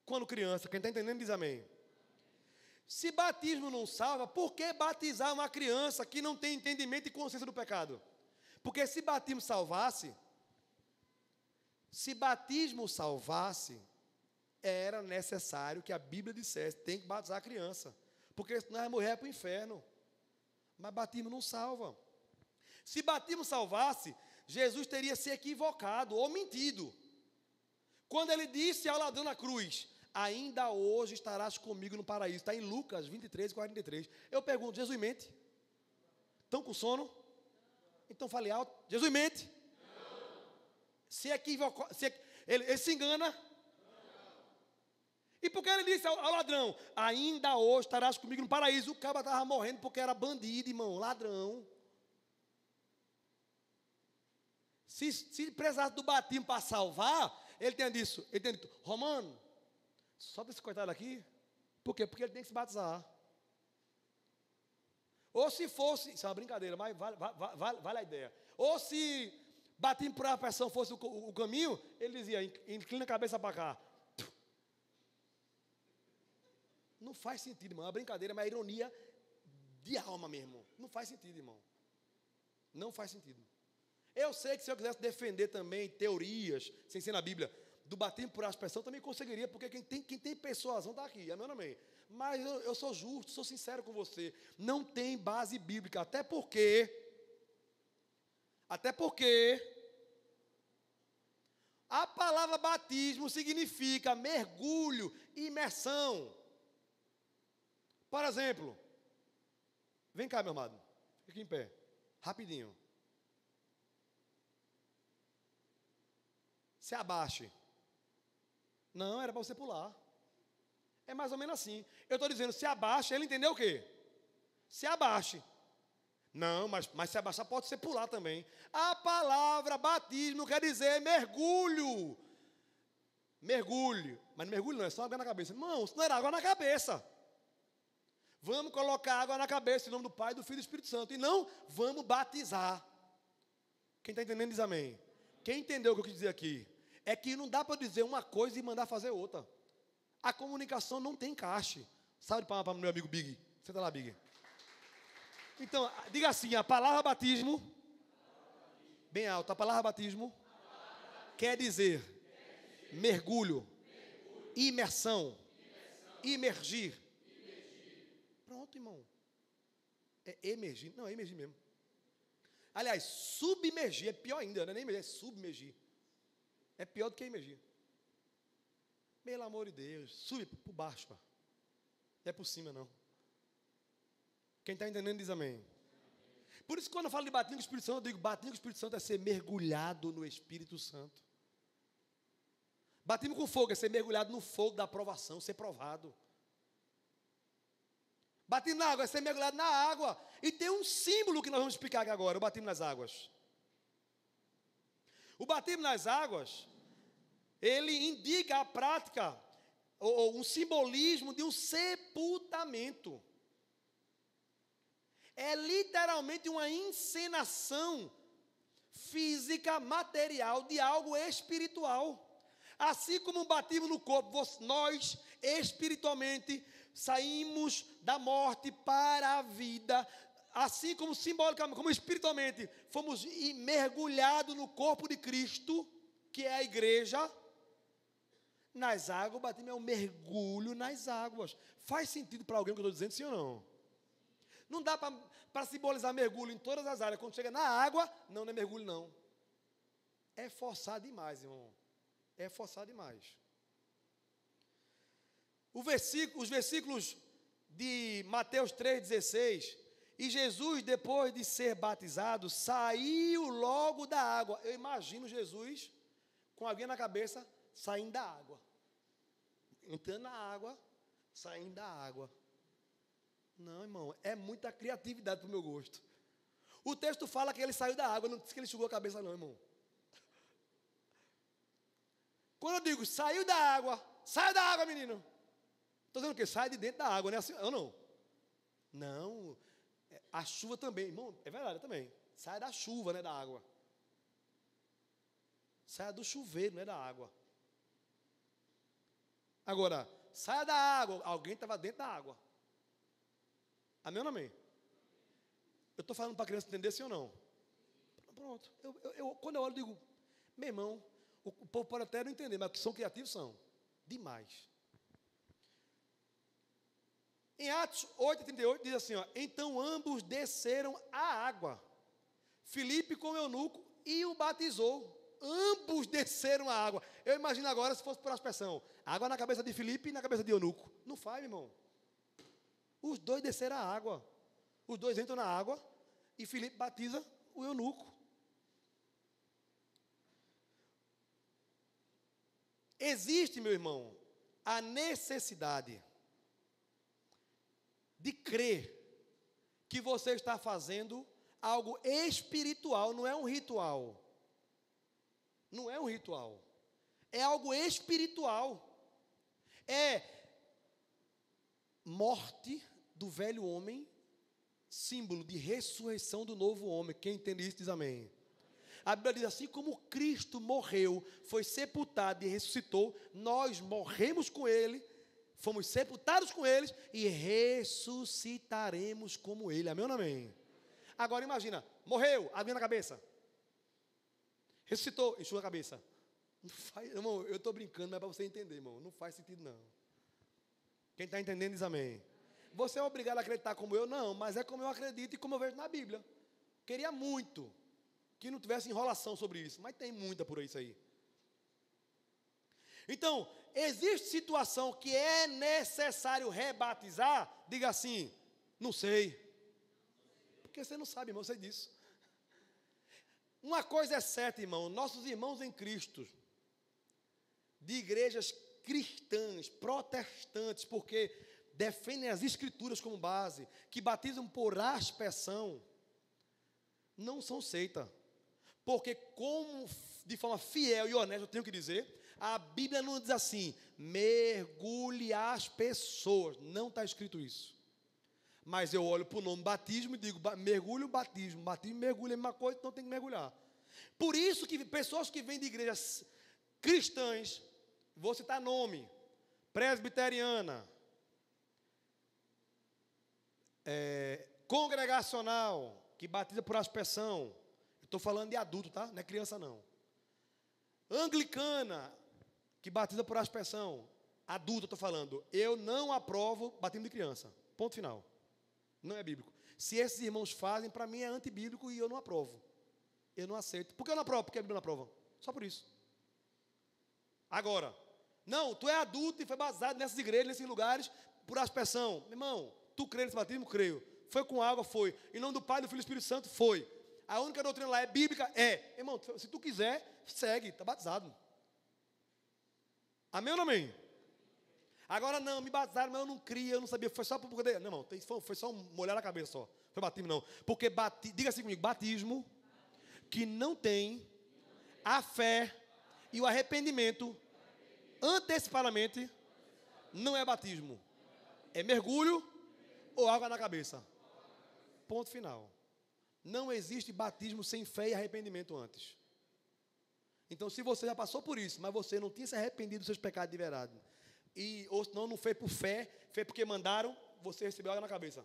quando criança. Quem está entendendo diz amém. Se batismo não salva, por que batizar uma criança que não tem entendimento e consciência do pecado? Porque se batismo salvasse, era necessário que a Bíblia dissesse, tem que batizar a criança, porque senão vai morrer para o inferno. Mas batismo não salva. Se batismo salvasse, Jesus teria se equivocado ou mentido quando ele disse ao ladrão na cruz: ainda hoje estarás comigo no paraíso. Está em Lucas 23, 43. Eu pergunto: Jesus mente? Estão com sono? Então fale alto. Jesus mente? Se equivocou, ele se engana? E por que ele disse ao ladrão: ainda hoje estarás comigo no paraíso? O cara estava morrendo porque era bandido, irmão, ladrão. Se precisasse do batismo para salvar, ele tinha dito: Romano, solta esse coitado aqui. Por quê? Porque ele tem que se batizar. Ou se fosse, isso é uma brincadeira, mas vale a ideia. Ou se batismo por aspersão fosse o caminho, ele dizia: inclina a cabeça para cá. Não faz sentido, irmão. É uma brincadeira, mas é ironia de alma mesmo. Não faz sentido, irmão. Não faz sentido. Eu sei que se eu quisesse defender também teorias, sem ser na Bíblia, do batismo por aspersão, também conseguiria, porque quem tem persuasão está aqui, amém ou não amém? Mas eu sou justo, sou sincero com você. Não tem base bíblica, até porque a palavra batismo significa mergulho, imersão. Por exemplo, vem cá, meu amado, fica em pé, rapidinho. Se abaixe. Não, era para você pular. É mais ou menos assim. Eu estou dizendo, se abaixe, ele entendeu o quê? Se abaixe. Não, mas se abaixar pode ser pular também. A palavra batismo quer dizer mergulho. Mergulho. Mas mergulho não, é só água na cabeça. Irmão, isso não era água na cabeça. Vamos colocar água na cabeça em nome do Pai, do Filho e do Espírito Santo. E não vamos batizar. Quem está entendendo diz amém. Quem entendeu o que eu quis dizer aqui? É que não dá para dizer uma coisa e mandar fazer outra. A comunicação não tem encaixe. Salve de palmas para o meu amigo Big. Senta lá, Big. Então, diga assim, a palavra batismo, bem alto, a palavra batismo quer dizer mergulho, imersão, imergir. Pronto, irmão. É emergir, não, é emergir mesmo. Aliás, submergir é pior ainda, não é nem emergir, é submergir. É pior do que emergir. Pelo amor de Deus, sube por baixo, pá. Não é por cima, não. Quem está entendendo diz amém. Por isso, quando eu falo de batismo com o Espírito Santo, eu digo: batismo com o Espírito Santo é ser mergulhado no Espírito Santo. Batismo com fogo é ser mergulhado no fogo da aprovação, ser provado. Batismo na água é ser mergulhado na água. E tem um símbolo que nós vamos explicar aqui agora: o batismo nas águas. O batismo nas águas, ele indica a prática, ou um simbolismo de um sepultamento. É literalmente uma encenação física, material, de algo espiritual. Assim como o batismo no corpo, nós espiritualmente saímos da morte para a vida. Assim como simbolicamente, como espiritualmente, fomos mergulhados no corpo de Cristo, que é a igreja. Nas águas, o batismo é um mergulho nas águas. Faz sentido para alguém o que eu estou dizendo, sim ou não? Não dá para simbolizar mergulho em todas as áreas. Quando chega na água, não é mergulho, não. É forçar demais, irmão. É forçar demais. Os versículos de Mateus 3,16. E Jesus, depois de ser batizado, saiu logo da água. Eu imagino Jesus com a aguinha na cabeça, saindo da água. Entrando na água, saindo da água. Não, irmão, é muita criatividade para o meu gosto. O texto fala que ele saiu da água, não diz que ele enxugou a cabeça não, irmão. Quando eu digo saiu da água, menino. Estou dizendo o quê? Sai de dentro da água, não é assim ou não? Não, a chuva também, irmão, é verdade também. Sai da chuva, não é da água. Saia do chuveiro, não é da água. Agora, saia da água, alguém estava dentro da água. Amém ou não amém? Eu estou falando para a criança entender sim ou não? Pronto. Quando eu olho, eu digo: meu irmão, o povo pode até não entender, mas que são criativos, são. Demais. Em Atos 8,38 diz assim, ó: então ambos desceram à água. Filipe com o eunuco, e o batizou. Ambos desceram a água. Eu imagino agora se fosse por aspersão. Água na cabeça de Filipe e na cabeça de eunuco. Não faz, meu irmão. Os dois desceram a água. Os dois entram na água e Filipe batiza o eunuco. Existe, meu irmão, a necessidade de crer que você está fazendo algo espiritual, não é um ritual. Não é um ritual. É algo espiritual. É morte do velho homem, símbolo de ressurreição do novo homem. Quem entende isso diz amém. A Bíblia diz assim: como Cristo morreu, foi sepultado e ressuscitou, nós morremos com Ele, fomos sepultados com Ele e ressuscitaremos como Ele. Amém ou não amém? Agora imagina, morreu, água na cabeça. Ressuscitou, enxuga a cabeça. Não faz, irmão, eu estou brincando, mas é para você entender, irmão. Não faz sentido, não. Quem está entendendo diz amém. Você é obrigado a acreditar como eu? Não, mas é como eu acredito e como eu vejo na Bíblia. Queria muito que não tivesse enrolação sobre isso, mas tem muita por isso aí. Então, existe situação que é necessário rebatizar? Diga assim, não sei. Porque você não sabe, irmão, eu sei disso. Uma coisa é certa, irmão, nossos irmãos em Cristo, de igrejas cristãs, protestantes, porque defendem as escrituras como base, que batizam por aspersão, não são seita. Porque como de forma fiel e honesta, eu tenho que dizer, a Bíblia não diz assim, mergulhe as pessoas. Não está escrito isso. Mas eu olho para o nome batismo e digo, mergulho, batismo. Batismo, mergulho é a mesma coisa, então tem que mergulhar. Por isso que pessoas que vêm de igrejas cristãs, vou citar nome, presbiteriana, congregacional, que batiza por aspersão. Estou falando de adulto, tá? Não é criança, não. Anglicana, que batiza por aspersão. Adulto, estou falando. Eu não aprovo batismo de criança. Ponto final. Não é bíblico. Se esses irmãos fazem, para mim é antibíblico e eu não aprovo. Eu não aceito. Por que eu não aprovo? Porque a Bíblia não aprova. Só por isso. Agora, não, tu é adulto e foi batizado nessas igrejas, nesses lugares, por aspersão. Meu irmão, tu crê nesse batismo? Creio. Foi com água? Foi. Em nome do Pai, do Filho e do Espírito Santo? Foi. A única doutrina lá é bíblica? É. Irmão, se tu quiser, segue, está batizado. Amém ou não amém? Agora não, me batizaram, mas eu não cria, eu não sabia, foi só por poder. Não, irmão, foi só molhar a cabeça só. Foi batismo, não. Porque, diga assim comigo, batismo que não tem a fé e o arrependimento antecipadamente não é batismo. É mergulho ou água na cabeça. Ponto final. Não existe batismo sem fé e arrependimento antes. Então, se você já passou por isso, mas você não tinha se arrependido dos seus pecados de verdade, ou senão não foi por fé, foi porque mandaram, você recebeu água na cabeça.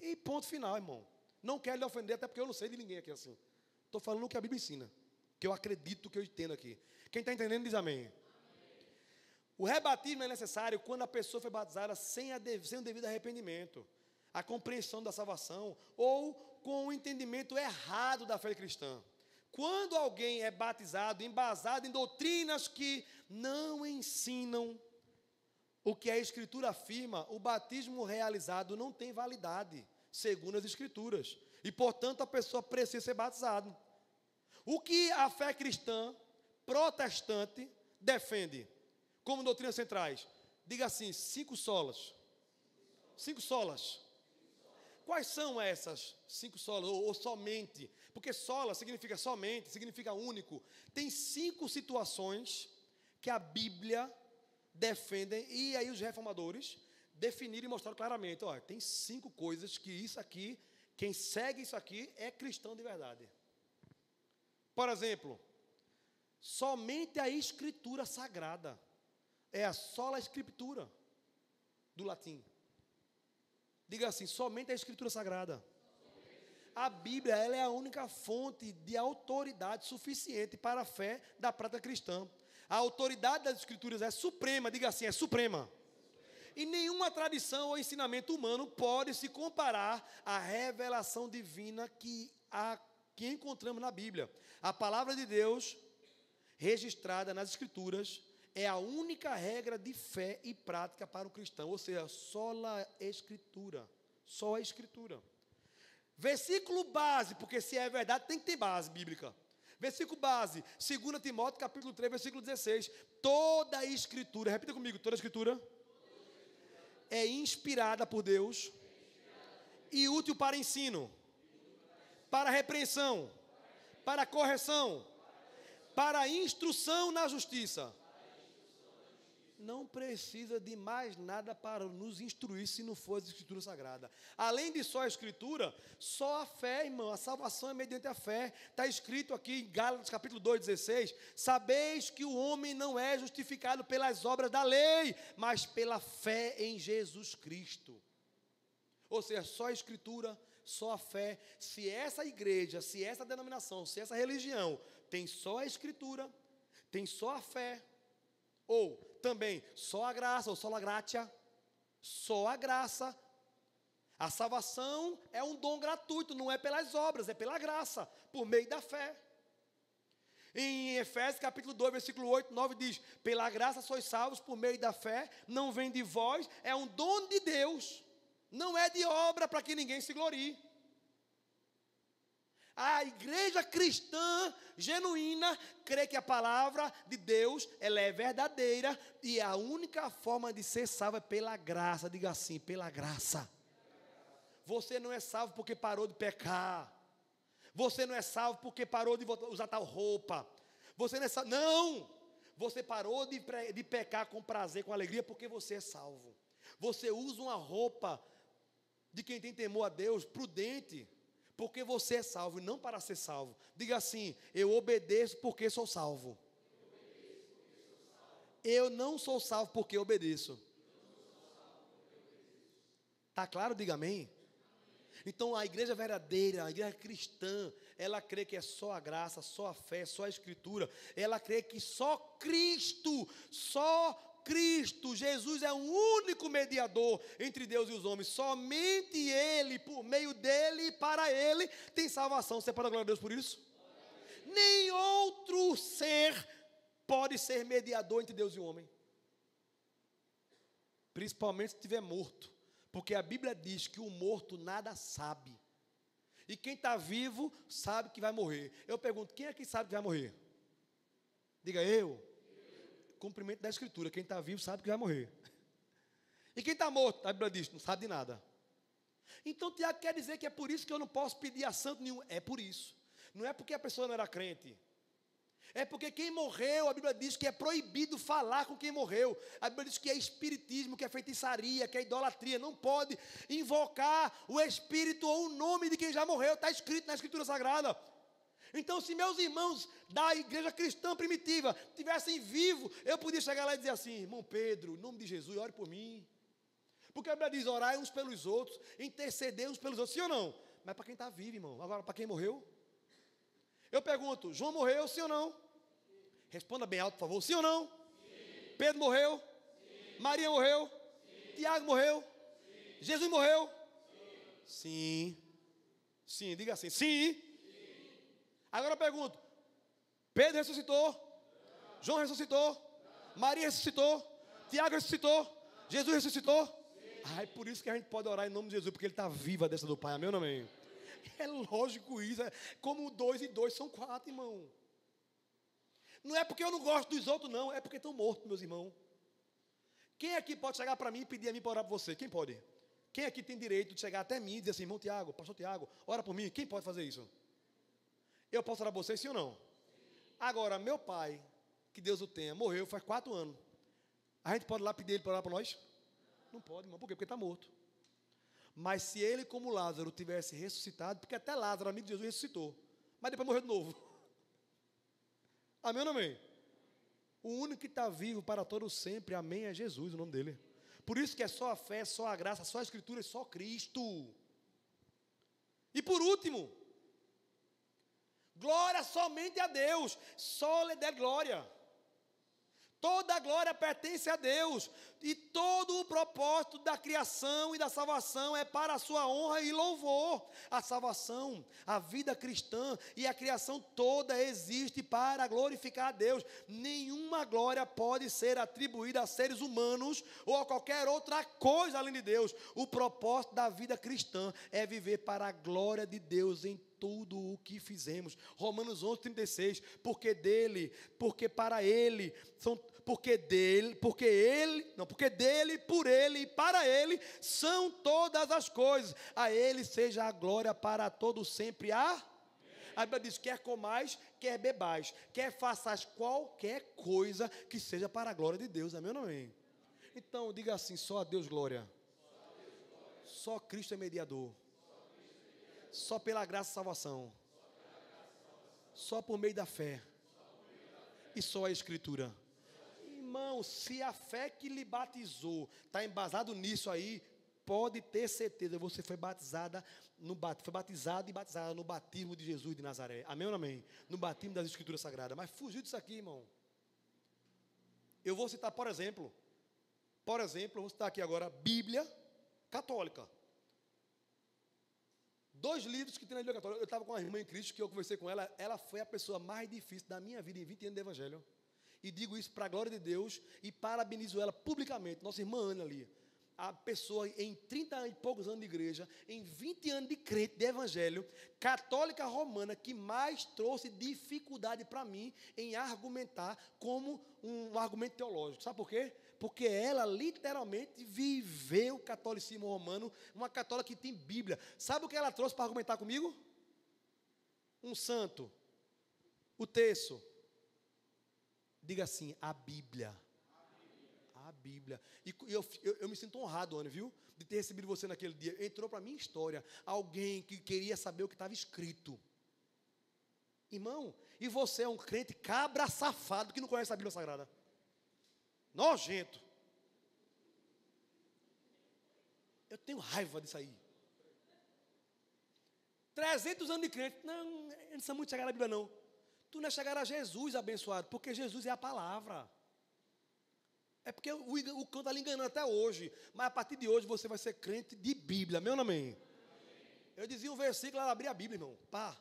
E ponto final, irmão. Não quero lhe ofender, até porque eu não sei de ninguém aqui assim. Estou falando o que a Bíblia ensina, que eu acredito, que eu entendo aqui. Quem está entendendo diz amém. Amém. O rebatismo é necessário quando a pessoa foi batizada sem o devido arrependimento, a compreensão da salvação, ou com o entendimento errado da fé cristã. Quando alguém é batizado, embasado em doutrinas que não ensinam o que a Escritura afirma, o batismo realizado não tem validade, segundo as Escrituras. E, portanto, a pessoa precisa ser batizada. O que a fé cristã protestante defende como doutrinas centrais? Diga assim, 5 solas. 5 solas. Quais são essas 5 solas? Ou somente? Porque sola significa somente, significa único. Tem 5 situações que a Bíblia defende, e aí os reformadores definiram e mostraram claramente. Olha, tem 5 coisas que isso aqui, quem segue isso aqui é cristão de verdade. Por exemplo, somente a Escritura Sagrada. É a sola Escritura, do latim. Diga assim, somente a Escritura Sagrada. A Bíblia, ela é a única fonte de autoridade suficiente para a fé da prática cristã. A autoridade das Escrituras é suprema, diga assim, é suprema. E nenhuma tradição ou ensinamento humano pode se comparar à revelação divina que que encontramos na Bíblia. A palavra de Deus, registrada nas Escrituras, é a única regra de fé e prática para o cristão. Ou seja, só a Escritura. Só a Escritura. Versículo base, porque se é verdade, tem que ter base bíblica. Versículo base, 2 Timóteo, capítulo 3, versículo 16. Toda a Escritura, repita comigo, toda a Escritura é inspirada por Deus e útil para ensino, para repreensão, para correção, para instrução na justiça. Não precisa de mais nada para nos instruir se não for a Escritura Sagrada. Além de só a Escritura, só a fé, irmão, a salvação é mediante a fé. Está escrito aqui em Gálatas capítulo 2, 16, sabeis que o homem não é justificado pelas obras da lei, mas pela fé em Jesus Cristo. Ou seja, só a Escritura, só a fé. Se essa igreja, se essa denominação, se essa religião tem só a Escritura, tem só a fé, ou também só a graça, ou só a gratia, só a graça. A salvação é um dom gratuito, não é pelas obras, é pela graça, por meio da fé. Em Efésios capítulo 2, versículo 8, 9 diz, pela graça sois salvos por meio da fé, não vem de vós, é um dom de Deus, não é de obra para que ninguém se glorie. A igreja cristã genuína crê que a palavra de Deus, ela é verdadeira e a única forma de ser salvo é pela graça. Diga assim, pela graça. Você não é salvo porque parou de pecar. Você não é salvo porque parou de usar tal roupa. Você não é salvo. Não! Você parou de pecar com prazer, com alegria, porque você é salvo. Você usa uma roupa de quem tem temor a Deus, prudente, porque você é salvo e não para ser salvo. Diga assim, eu obedeço porque sou salvo. Eu não sou salvo porque obedeço. Está claro? Diga amém. Então a igreja verdadeira, a igreja cristã, ela crê que é só a graça, só a fé, só a Escritura. Ela crê que só Cristo, Jesus é o único mediador entre Deus e os homens. Somente Ele, por meio dEle e para Ele, tem salvação. Você pode dar glória a Deus por isso? Nem outro ser pode ser mediador entre Deus e o homem. Principalmente se estiver morto. Porque a Bíblia diz que o morto nada sabe. E quem está vivo sabe que vai morrer. Eu pergunto, quem é que sabe que vai morrer? Diga eu. Cumprimento da Escritura, quem está vivo sabe que vai morrer. E quem está morto, a Bíblia diz, não sabe de nada. Então Tiago quer dizer que é por isso que eu não posso pedir a santo nenhum. É por isso. Não é porque a pessoa não era crente. É porque quem morreu, a Bíblia diz que é proibido falar com quem morreu. A Bíblia diz que é espiritismo, que é feitiçaria, que é idolatria. Não pode invocar o espírito ou o nome de quem já morreu. Está escrito na Escritura Sagrada. Então, se meus irmãos da igreja cristã primitiva estivessem vivos, eu podia chegar lá e dizer assim, irmão Pedro, em nome de Jesus, ore por mim. Porque a Bíblia diz, orai uns pelos outros, interceder uns pelos outros, sim ou não? Mas para quem está vivo, irmão, agora para quem morreu? Eu pergunto, João morreu, sim ou não? Responda bem alto, por favor, sim ou não? Sim. Pedro morreu? Sim. Maria morreu? Sim. Tiago morreu? Sim. Jesus morreu? Sim. Sim, diga assim, sim. Agora eu pergunto, Pedro ressuscitou? Não. João ressuscitou? Não. Maria ressuscitou? Não. Tiago ressuscitou? Não. Jesus ressuscitou? Sim. É por isso que a gente pode orar em nome de Jesus, porque Ele está vivo a destra do Pai, amém ou não amém? É lógico isso, é como 2 e 2 são 4, irmão. Não é porque eu não gosto dos outros, não, é porque estão mortos, meus irmãos. Quem aqui pode chegar para mim e pedir a mim para orar por você? Quem pode? Quem aqui tem direito de chegar até mim e dizer assim, irmão Tiago, pastor Tiago, ora por mim? Quem pode fazer isso? Eu posso orar por vocês, sim ou não? Sim. Agora, meu pai, que Deus o tenha, morreu faz 4 anos. A gente pode ir lá pedir ele para orar para nós? Não pode, irmão. Por quê? Porque está morto. Mas se ele, como Lázaro, tivesse ressuscitado, porque até Lázaro, amigo de Jesus, ressuscitou. Mas depois morreu de novo. Amém ou não amém? O único que está vivo para todo sempre, amém, é Jesus, o nome dele. Por isso que é só a fé, só a graça, só a Escritura, só Cristo. E por último, glória somente a Deus, só lhe dê glória. Toda a glória pertence a Deus. E todo o propósito da criação e da salvação é para a sua honra e louvor. A salvação, a vida cristã e a criação toda existe para glorificar a Deus. Nenhuma glória pode ser atribuída a seres humanos ou a qualquer outra coisa além de Deus. O propósito da vida cristã é viver para a glória de Deus em tudo o que fizemos. Romanos 11:36, porque dele, por ele e para ele são todas as coisas. A ele seja a glória para todo sempre. A Bíblia diz: quer comais, quer bebais, quer façais qualquer coisa que seja para a glória de Deus. Amém ou não amém? Então diga assim: só a Deus glória. Só Cristo é mediador. Só pela graça e salvação. Só por meio da fé. E só a Escritura. Irmão, se a fé que lhe batizou está embasado nisso aí, pode ter certeza, você foi batizado e batizada no batismo de Jesus de Nazaré. Amém ou não amém? No batismo das Escrituras Sagradas. Mas fugiu disso aqui, irmão. Eu vou citar, por exemplo, eu vou citar aqui agora, Bíblia Católica. 2 livros que tem na Bíblia Católica. Eu estava com uma irmã em Cristo, que eu conversei com ela. Ela foi a pessoa mais difícil da minha vida em 20 anos de Evangelho. E digo isso para a glória de Deus e parabenizo ela publicamente. Nossa irmã Ana ali. A pessoa em 30 e poucos anos de igreja, em 20 anos de crente, de Evangelho, católica romana, que mais trouxe dificuldade para mim em argumentar como um argumento teológico. Sabe por quê? Porque ela literalmente viveu o catolicismo romano, uma católica que tem Bíblia. Sabe o que ela trouxe para argumentar comigo? Um santo, o terço. Diga assim: a Bíblia. A Bíblia. E eu me sinto honrado, Ana, viu? De ter recebido você naquele dia. Entrou para a minha história alguém que queria saber o que estava escrito. Irmão, e você é um crente cabra safado que não conhece a Bíblia Sagrada. Nojento. Eu tenho raiva disso aí. 300 anos de crente. Não, eles não são muito chegados à Bíblia, não. Tu não é chegar a Jesus abençoado, porque Jesus é a palavra. É porque o cão está lhe enganando até hoje. Mas a partir de hoje você vai ser crente de Bíblia. Amém ou não amém? Eu dizia um versículo, ela abria a Bíblia, irmão. Pá.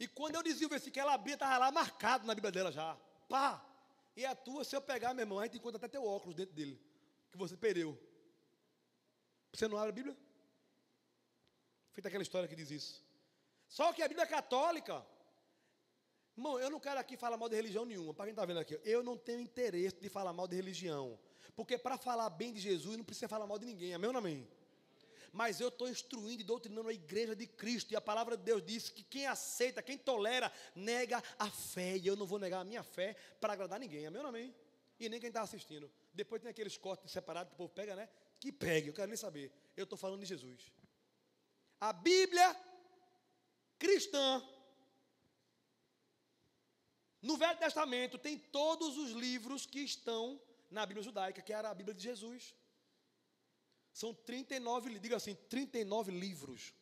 E quando eu dizia o versículo, ela abria, estava lá marcado na Bíblia dela já. Pá. E a tua, se eu pegar, meu irmão, a gente encontra até teu óculos dentro dele, que você perdeu. Você não abre a Bíblia? Feita aquela história que diz isso. Só que a Bíblia católica, irmão, eu não quero aqui falar mal de religião nenhuma. Para quem está vendo aqui, eu não tenho interesse de falar mal de religião. Porque para falar bem de Jesus, não precisa falar mal de ninguém. Amém ou não amém? Mas eu estou instruindo e doutrinando a igreja de Cristo. E a palavra de Deus diz que quem aceita, quem tolera, nega a fé. E eu não vou negar a minha fé para agradar ninguém. Amém ou não amém? E nem quem está assistindo. Depois tem aqueles cortes separados que o povo pega, né? Que pegue, eu quero nem saber. Eu estou falando de Jesus. A Bíblia cristã, no Velho Testamento, tem todos os livros que estão na Bíblia judaica, que era a Bíblia de Jesus. São 39, diga assim, 39 livros.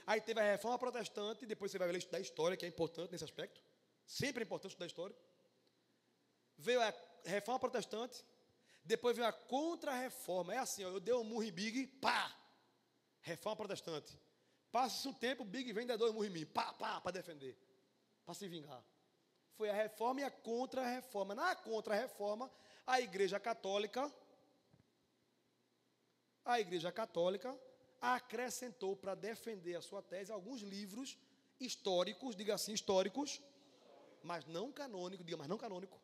Aí teve a Reforma Protestante, depois você vai ler estudar história, que é importante nesse aspecto. Sempre é importante estudar história. Veio a Reforma Protestante, depois veio a Contra-Reforma. É assim, ó, eu dei um murro em Big, pá! Reforma Protestante. Passa-se um tempo, Big vem e dá 2 murros em mim, pá, pá, para defender, para se vingar. Foi a Reforma e a Contra-Reforma. Na Contra-Reforma, a Igreja Católica acrescentou para defender a sua tese alguns livros históricos, diga assim, históricos, mas não canônico, diga, mas não canônico.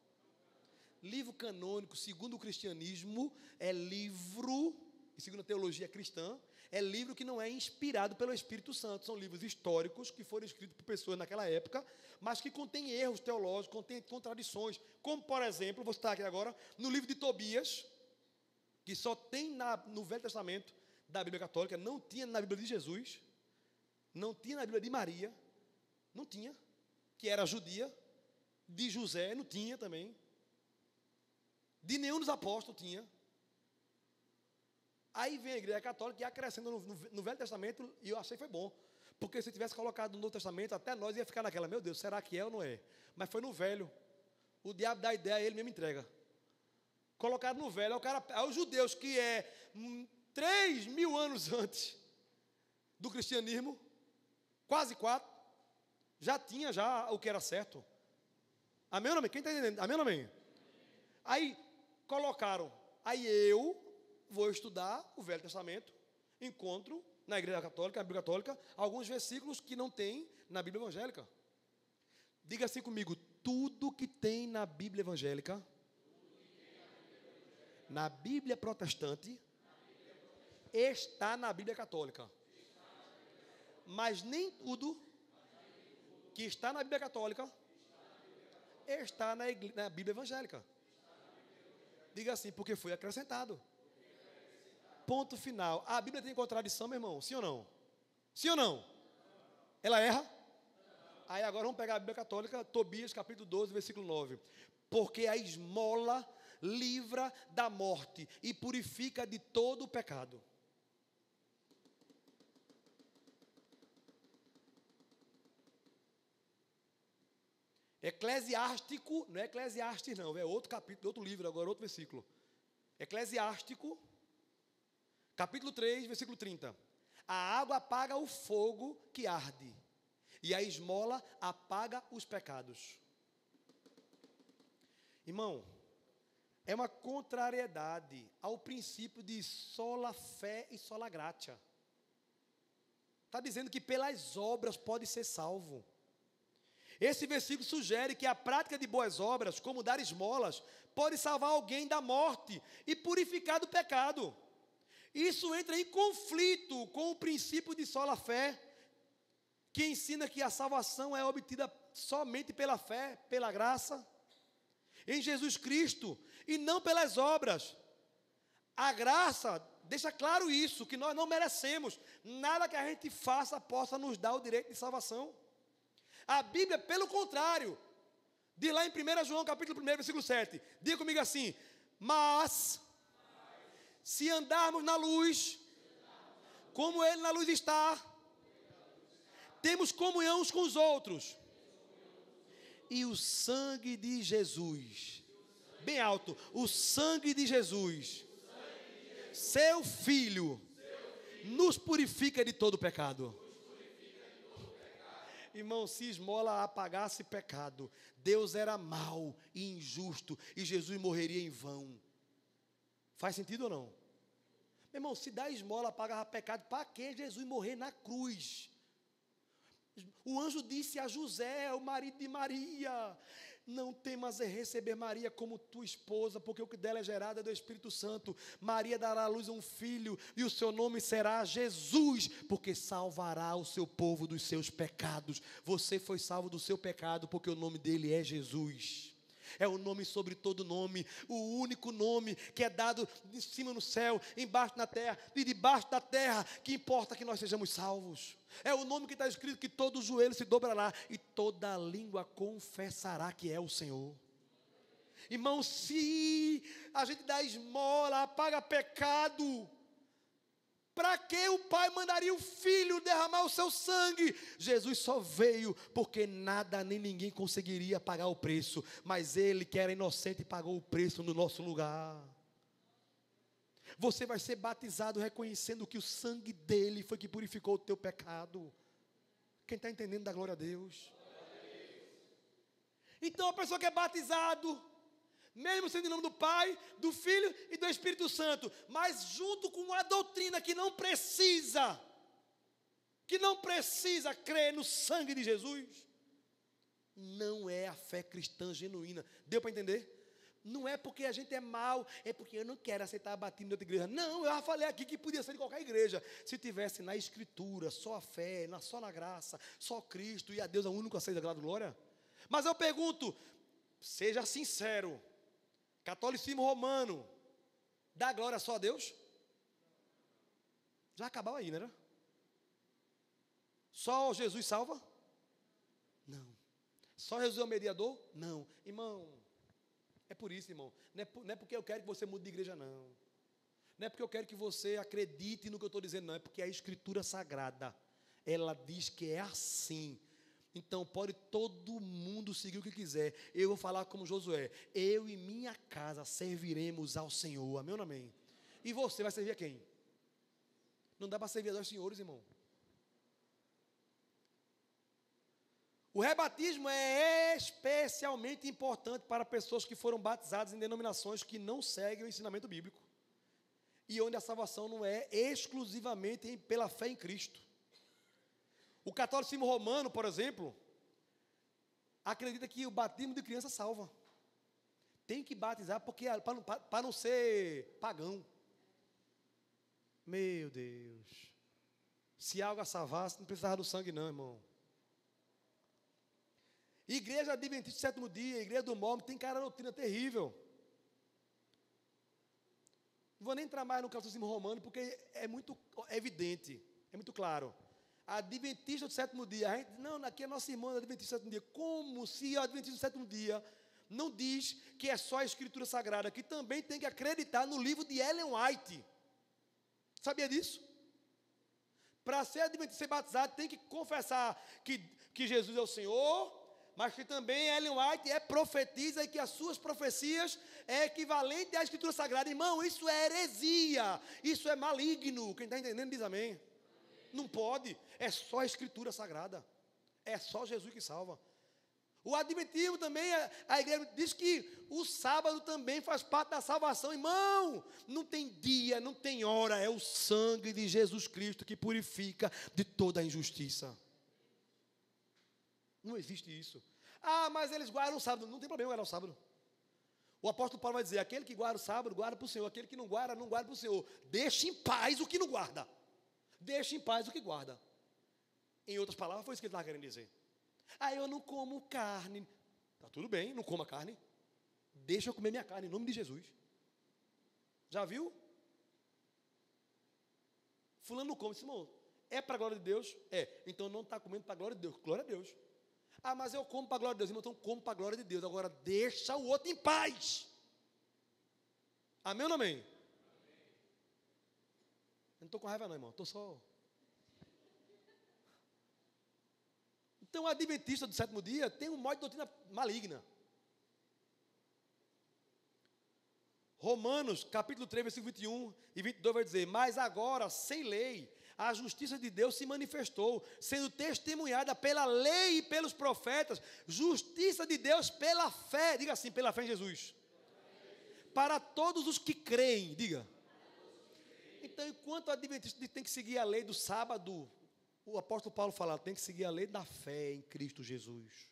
Livro canônico, segundo o cristianismo, é livro, e segundo a teologia cristã, é livro que não é inspirado pelo Espírito Santo. São livros históricos que foram escritos por pessoas naquela época, mas que contêm erros teológicos, contêm contradições. Como, por exemplo, vou citar aqui agora, no livro de Tobias, que só tem no Velho Testamento da Bíblia Católica, não tinha na Bíblia de Jesus, não tinha na Bíblia de Maria, não tinha, que era judia, de José, não tinha também, de nenhum dos apóstolos tinha. Aí vem a Igreja Católica e acrescenta no Velho Testamento, e eu achei que foi bom, porque se tivesse colocado no Novo Testamento, até nós ia ficar naquela, meu Deus, será que é ou não é? Mas foi no Velho. O diabo dá ideia, ele mesmo entrega. Colocaram no velho, aí os judeus, que é 3.000 anos antes do cristianismo, quase 4, já tinha já o que era certo. Amém ou não amém? Quem está entendendo? Amém ou não amém? Aí colocaram, aí eu vou estudar o Velho Testamento, encontro na Igreja Católica, na Bíblia Católica, alguns versículos que não tem na Bíblia Evangélica. Diga assim comigo, tudo que tem na Bíblia Evangélica, na Bíblia Protestante, está na Bíblia Católica. Mas nem tudo que está na Bíblia Católica está na Bíblia Evangélica. Diga assim, porque foi acrescentado. Ponto final. A Bíblia tem contradição, meu irmão? Sim ou não? Sim ou não? Ela erra? Aí agora vamos pegar a Bíblia Católica, Tobias capítulo 12, versículo 9. Porque a esmola livra da morte e purifica de todo o pecado. Eclesiástico, não é Eclesiastes não, é outro capítulo, outro livro, agora outro versículo. Eclesiástico, capítulo 3, versículo 30. A água apaga o fogo que arde, e a esmola apaga os pecados. Irmão, é uma contrariedade ao princípio de sola fé e sola gratia. Está dizendo que pelas obras pode ser salvo. Esse versículo sugere que a prática de boas obras, como dar esmolas, pode salvar alguém da morte e purificar do pecado. Isso entra em conflito com o princípio de sola fé, que ensina que a salvação é obtida somente pela fé, pela graça, em Jesus Cristo, e não pelas obras. A graça deixa claro isso, que nós não merecemos. Nada que a gente faça possa nos dar o direito de salvação. A Bíblia, pelo contrário, diz lá em 1 João, capítulo 1, versículo 7. Diga comigo assim, mas se andarmos na luz, como Ele na luz está, temos comunhão uns com os outros. E o sangue de Jesus, bem alto, o sangue de Jesus, seu Filho, nos purifica de todo pecado. Irmão, se esmola apagasse pecado, Deus era mau e injusto, e Jesus morreria em vão. Faz sentido ou não? Meu irmão, se dá esmola apagar pecado, para que Jesus morrer na cruz? O anjo disse a José, o marido de Maria, não temas receber Maria como tua esposa, porque o que dela é gerado é do Espírito Santo. Maria dará à luz um filho, e o seu nome será Jesus, porque salvará o seu povo dos seus pecados. Você foi salvo do seu pecado, porque o nome dele é Jesus. É o nome sobre todo nome, o único nome que é dado de cima no céu, embaixo na terra, e debaixo da terra, que importa que nós sejamos salvos. É o nome que está escrito que todo joelho se dobrará e toda língua confessará que é o Senhor. Irmão, se a gente dá esmola, apaga pecado, para que o Pai mandaria o Filho derramar o seu sangue? Jesus só veio porque nada nem ninguém conseguiria pagar o preço, mas Ele, que era inocente, pagou o preço no nosso lugar. Você vai ser batizado reconhecendo que o sangue dele foi que purificou o teu pecado. Quem está entendendo, dá glória a Deus. Então a pessoa que é batizado, mesmo sendo em nome do Pai, do Filho e do Espírito Santo, mas junto com uma doutrina que não precisa crer no sangue de Jesus, não é a fé cristã genuína. Deu para entender? Não é porque a gente é mau, é porque eu não quero aceitar batismo em outra igreja. Não, eu já falei aqui que podia ser de qualquer igreja. Se tivesse na Escritura, só a fé, só na graça, só Cristo e a Deus é o único a ser da glória. Mas eu pergunto, seja sincero, catolicismo romano, dá glória só a Deus? Já acabava aí, não era? Só Jesus salva? Não. Só Jesus é o mediador? Não. Irmão, é por isso, irmão. Não é porque eu quero que você mude de igreja, não. Não é porque eu quero que você acredite no que eu estou dizendo, não. É porque a Escritura Sagrada, ela diz que é assim. Então pode todo mundo seguir o que quiser. Eu vou falar como Josué. Eu e minha casa serviremos ao Senhor. Amém ou não amém? E você vai servir a quem? Não dá para servir a dois senhores, irmão. O rebatismo é especialmente importante para pessoas que foram batizadas em denominações que não seguem o ensinamento bíblico. E onde a salvação não é exclusivamente pela fé em Cristo. O catolicismo romano, por exemplo, acredita que o batismo de criança salva. Tem que batizar porque para não ser pagão. Meu Deus. Se algo a salvasse, não precisava do sangue não, irmão. Igreja Adventista do Sétimo Dia, Igreja do Mormon, tem cara doutrina terrível. Não vou nem entrar mais no catolicismo romano, porque é muito evidente, é muito claro. A Adventista do Sétimo Dia, a gente, não, aqui é nossa irmã Adventista do Sétimo Dia. Como se a Adventista do Sétimo Dia não diz que é só a Escritura Sagrada, que também tem que acreditar no livro de Ellen White. Sabia disso? Para ser adventista, ser batizado, tem que confessar que Jesus é o Senhor, mas que também Ellen White profetiza e que as suas profecias é equivalente à Escritura Sagrada. Irmão, isso é heresia, isso é maligno. Quem está entendendo diz amém. Não pode, é só a Escritura Sagrada, é só Jesus que salva. O adventismo também, a igreja diz que o sábado também faz parte da salvação. Irmão, não tem dia, não tem hora, é o sangue de Jesus Cristo que purifica de toda a injustiça. Não existe isso. Ah, mas eles guardam o sábado. Não tem problema guardar o sábado. O apóstolo Paulo vai dizer, aquele que guarda o sábado, guarda para o Senhor. Aquele que não guarda para o Senhor. Deixe em paz o que não guarda. Deixe em paz o que guarda. Em outras palavras, foi isso que ele estava querendo dizer. Ah, eu não como carne. Está tudo bem, não coma carne. Deixa eu comer minha carne, em nome de Jesus. Já viu? Fulano não come, irmão. É para a glória de Deus? É. Então não está comendo para a glória de Deus. Glória a Deus. Ah, mas eu como para a glória de Deus. Irmão, então como para a glória de Deus. Agora deixa o outro em paz. Amém ou não amém? Eu não estou com raiva não, irmão. Estou só... Então, o adventista do sétimo dia tem um modo de doutrina maligna. Romanos, capítulo 3, versículo 21 e 22 vai dizer, mas agora, sem lei, a justiça de Deus se manifestou, sendo testemunhada pela lei e pelos profetas, justiça de Deus pela fé, diga assim, pela fé em Jesus. Para todos os que creem, diga. Então, enquanto o adventista tem que seguir a lei do sábado, o apóstolo Paulo fala, tem que seguir a lei da fé em Cristo Jesus.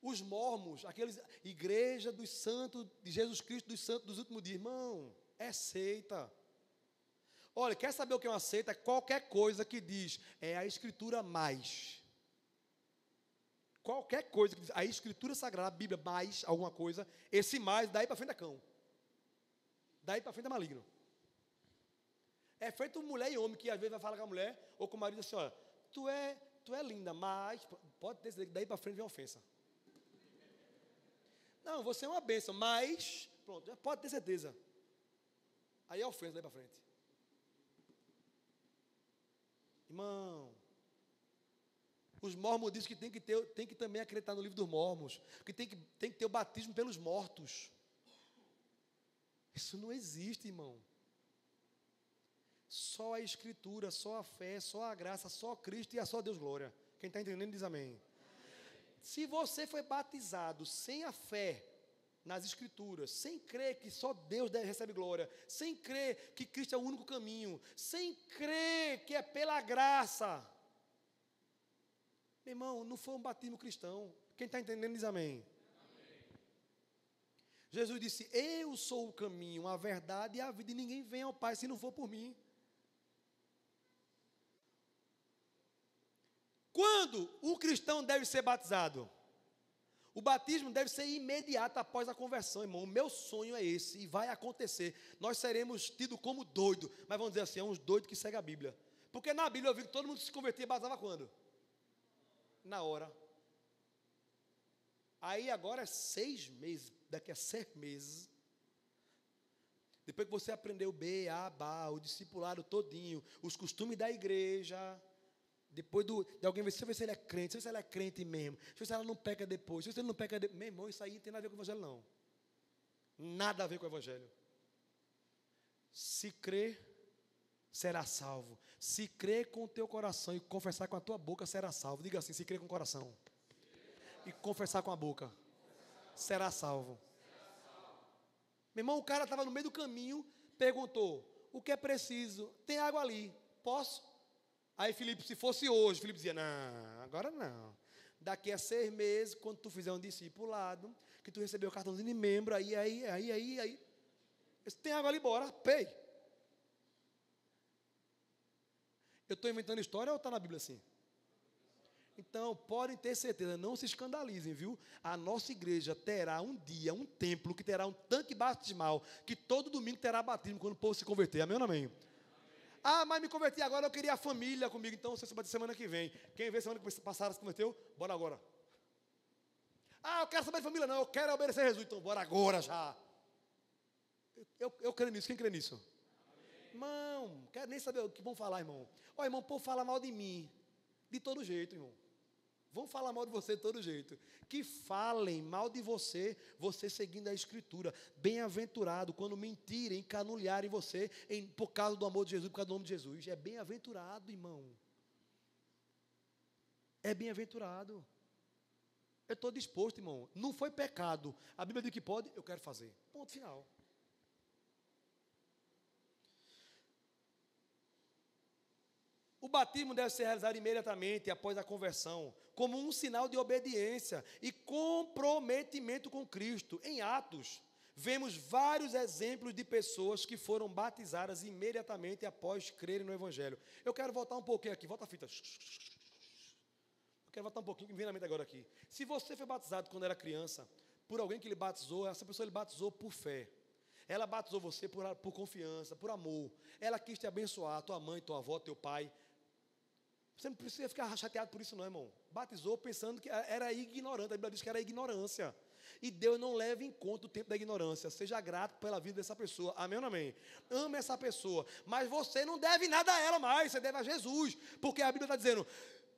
Os mormons, aqueles igreja dos santos, de Jesus Cristo, dos santos dos últimos dias, irmão, é seita. Olha, quer saber o que é uma seita? Qualquer coisa que diz, é a Escritura mais. Qualquer coisa que diz, a Escritura Sagrada, a Bíblia mais alguma coisa, esse mais, daí para frente é cão. Daí para frente é maligno. É feito mulher e homem, que às vezes vai falar com a mulher, ou com o marido assim, olha, tu é linda, mas, pode ter certeza que daí para frente vem ofensa. Não, você é uma bênção, mas, pronto, pode ter certeza. Aí é ofensa daí para frente. Irmão, os mormons dizem que tem que também acreditar no livro dos mormons, que tem que ter o batismo pelos mortos. Isso não existe, irmão. Só a Escritura, só a fé, só a graça, só Cristo e a só Deus glória. Quem está entendendo diz amém. Se você foi batizado sem a fé nas Escrituras, sem crer que só Deus recebe glória, sem crer que Cristo é o único caminho, sem crer que é pela graça, meu irmão, não foi um batismo cristão. Quem está entendendo diz amém. Jesus disse, eu sou o caminho, a verdade e a vida, e ninguém vem ao Pai se não for por mim. Quando um cristão deve ser batizado? O batismo deve ser imediato após a conversão, irmão. O meu sonho é esse, e vai acontecer. Nós seremos tidos como doidos, mas vamos dizer assim, é uns doidos que seguem a Bíblia. Porque na Bíblia eu vi que todo mundo se convertia e batizava quando? Na hora. Aí agora é 6 meses, daqui a 6 meses, depois que você aprendeu o B, A, Bá, o discipulado todinho, os costumes da igreja, Depois de alguém ver, deixa eu ver se ele é crente, deixa eu ver se ela é crente mesmo, deixa eu ver se ela não peca depois, deixa eu ver se ele não peca depois. Meu irmão, isso aí não tem nada a ver com o evangelho, não. Nada a ver com o evangelho. Se crer, será salvo. Se crer com o teu coração e confessar com a tua boca, será salvo. Diga assim, se crer com o coração e confessar com a boca, será salvo. Meu irmão, o cara estava no meio do caminho, perguntou, o que é preciso? Tem água ali, posso? Aí Filipe, se fosse hoje, Filipe dizia, não, agora não. Daqui a 6 meses, quando tu fizer um discipulado, que tu recebeu o cartãozinho de membro, aí. Tem água ali, bora, pei. Eu estou inventando história ou está na Bíblia assim? Então, podem ter certeza, não se escandalizem, viu? A nossa igreja terá um dia, um templo, que terá um tanque batismal, que todo domingo terá batismo, quando o povo se converter. Amém ou não amém? Ah, mas me converti agora, eu queria a família comigo, então você se bate semana que vem. Quem vê semana passada se converteu, bora agora. Ah, eu quero saber de família, não, eu quero obedecer a Jesus, então bora agora já. Eu creio nisso, quem crê nisso? Amém. Irmão, não quero nem saber o que vão falar, irmão. Ó, irmão, o povo fala mal de mim, de todo jeito, irmão. Vão falar mal de você de todo jeito. Que falem mal de você, você seguindo a Escritura. Bem-aventurado quando mentirem, canulharem você por causa do amor de Jesus, por causa do nome de Jesus. É bem-aventurado, irmão. É bem-aventurado. Eu estou disposto, irmão. Não foi pecado. A Bíblia diz que pode, eu quero fazer. Ponto final. O batismo deve ser realizado imediatamente após a conversão, como um sinal de obediência e comprometimento com Cristo. Em Atos, vemos vários exemplos de pessoas que foram batizadas imediatamente após crerem no Evangelho. Eu quero voltar um pouquinho aqui, volta a fita. Eu quero voltar um pouquinho, que me vem na mente agora aqui. Se você foi batizado quando era criança, por alguém que lhe batizou, essa pessoa lhe batizou por fé. Ela batizou você por confiança, por amor. Ela quis te abençoar, tua mãe, tua avó, teu pai. Você não precisa ficar chateado por isso não, irmão. Batizou pensando que era ignorante. A Bíblia diz que era ignorância. E Deus não leva em conta o tempo da ignorância. Seja grato pela vida dessa pessoa. Amém ou não amém? Ame essa pessoa. Mas você não deve nada a ela mais. Você deve a Jesus. Porque a Bíblia está dizendo,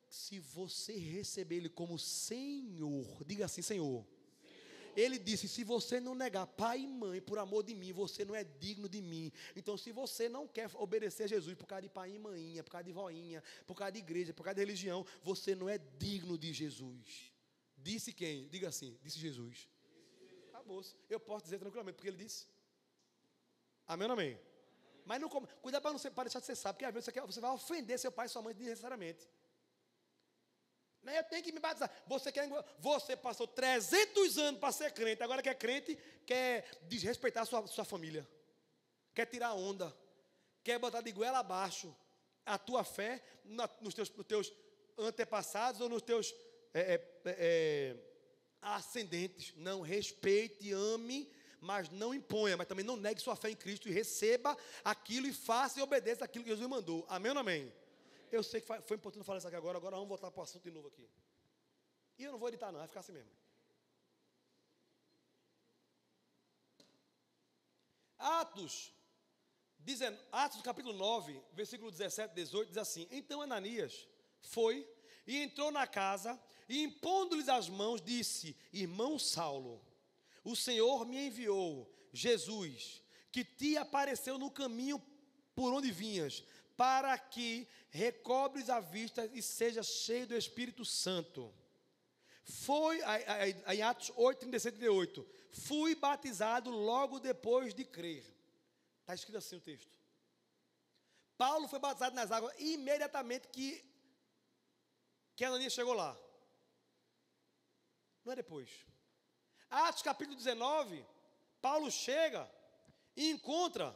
se você receber Ele como Senhor, diga assim, Senhor. Ele disse, se você não negar pai e mãe por amor de mim, você não é digno de mim. Então, se você não quer obedecer a Jesus por causa de pai e mãinha, por causa de voinha, por causa de igreja, por causa de religião, você não é digno de Jesus. Disse quem? Diga assim, disse Jesus. Acabou. Eu posso dizer tranquilamente, porque ele disse. Amém ou não amém? Mas não, cuidado para deixar de ser sábio, porque às vezes você vai ofender seu pai e sua mãe desnecessariamente. Eu tenho que me batizar. Você passou 300 anos para ser crente, agora que é crente, quer desrespeitar a sua família, quer tirar onda, quer botar de goela abaixo a tua fé nos teus antepassados ou nos teus ascendentes. Não, respeite, ame, mas não imponha, mas também não negue sua fé em Cristo e receba aquilo e faça e obedeça aquilo que Jesus mandou. Amém ou não amém? Eu sei que foi importante falar isso aqui agora vamos voltar para o assunto de novo aqui. E eu não vou editar não, vai ficar assim mesmo. Atos capítulo 9, versículo 17 e 18, diz assim, então Ananias foi e entrou na casa e impondo-lhes as mãos, disse, irmão Saulo, o Senhor me enviou, Jesus, que te apareceu no caminho por onde vinhas, para que recobres a vista e seja cheio do Espírito Santo. Foi, em Atos 8, 37 e 38, fui batizado logo depois de crer. Está escrito assim o texto. Paulo foi batizado nas águas imediatamente que Ananias chegou lá. Não é depois. Atos capítulo 19, Paulo chega e encontra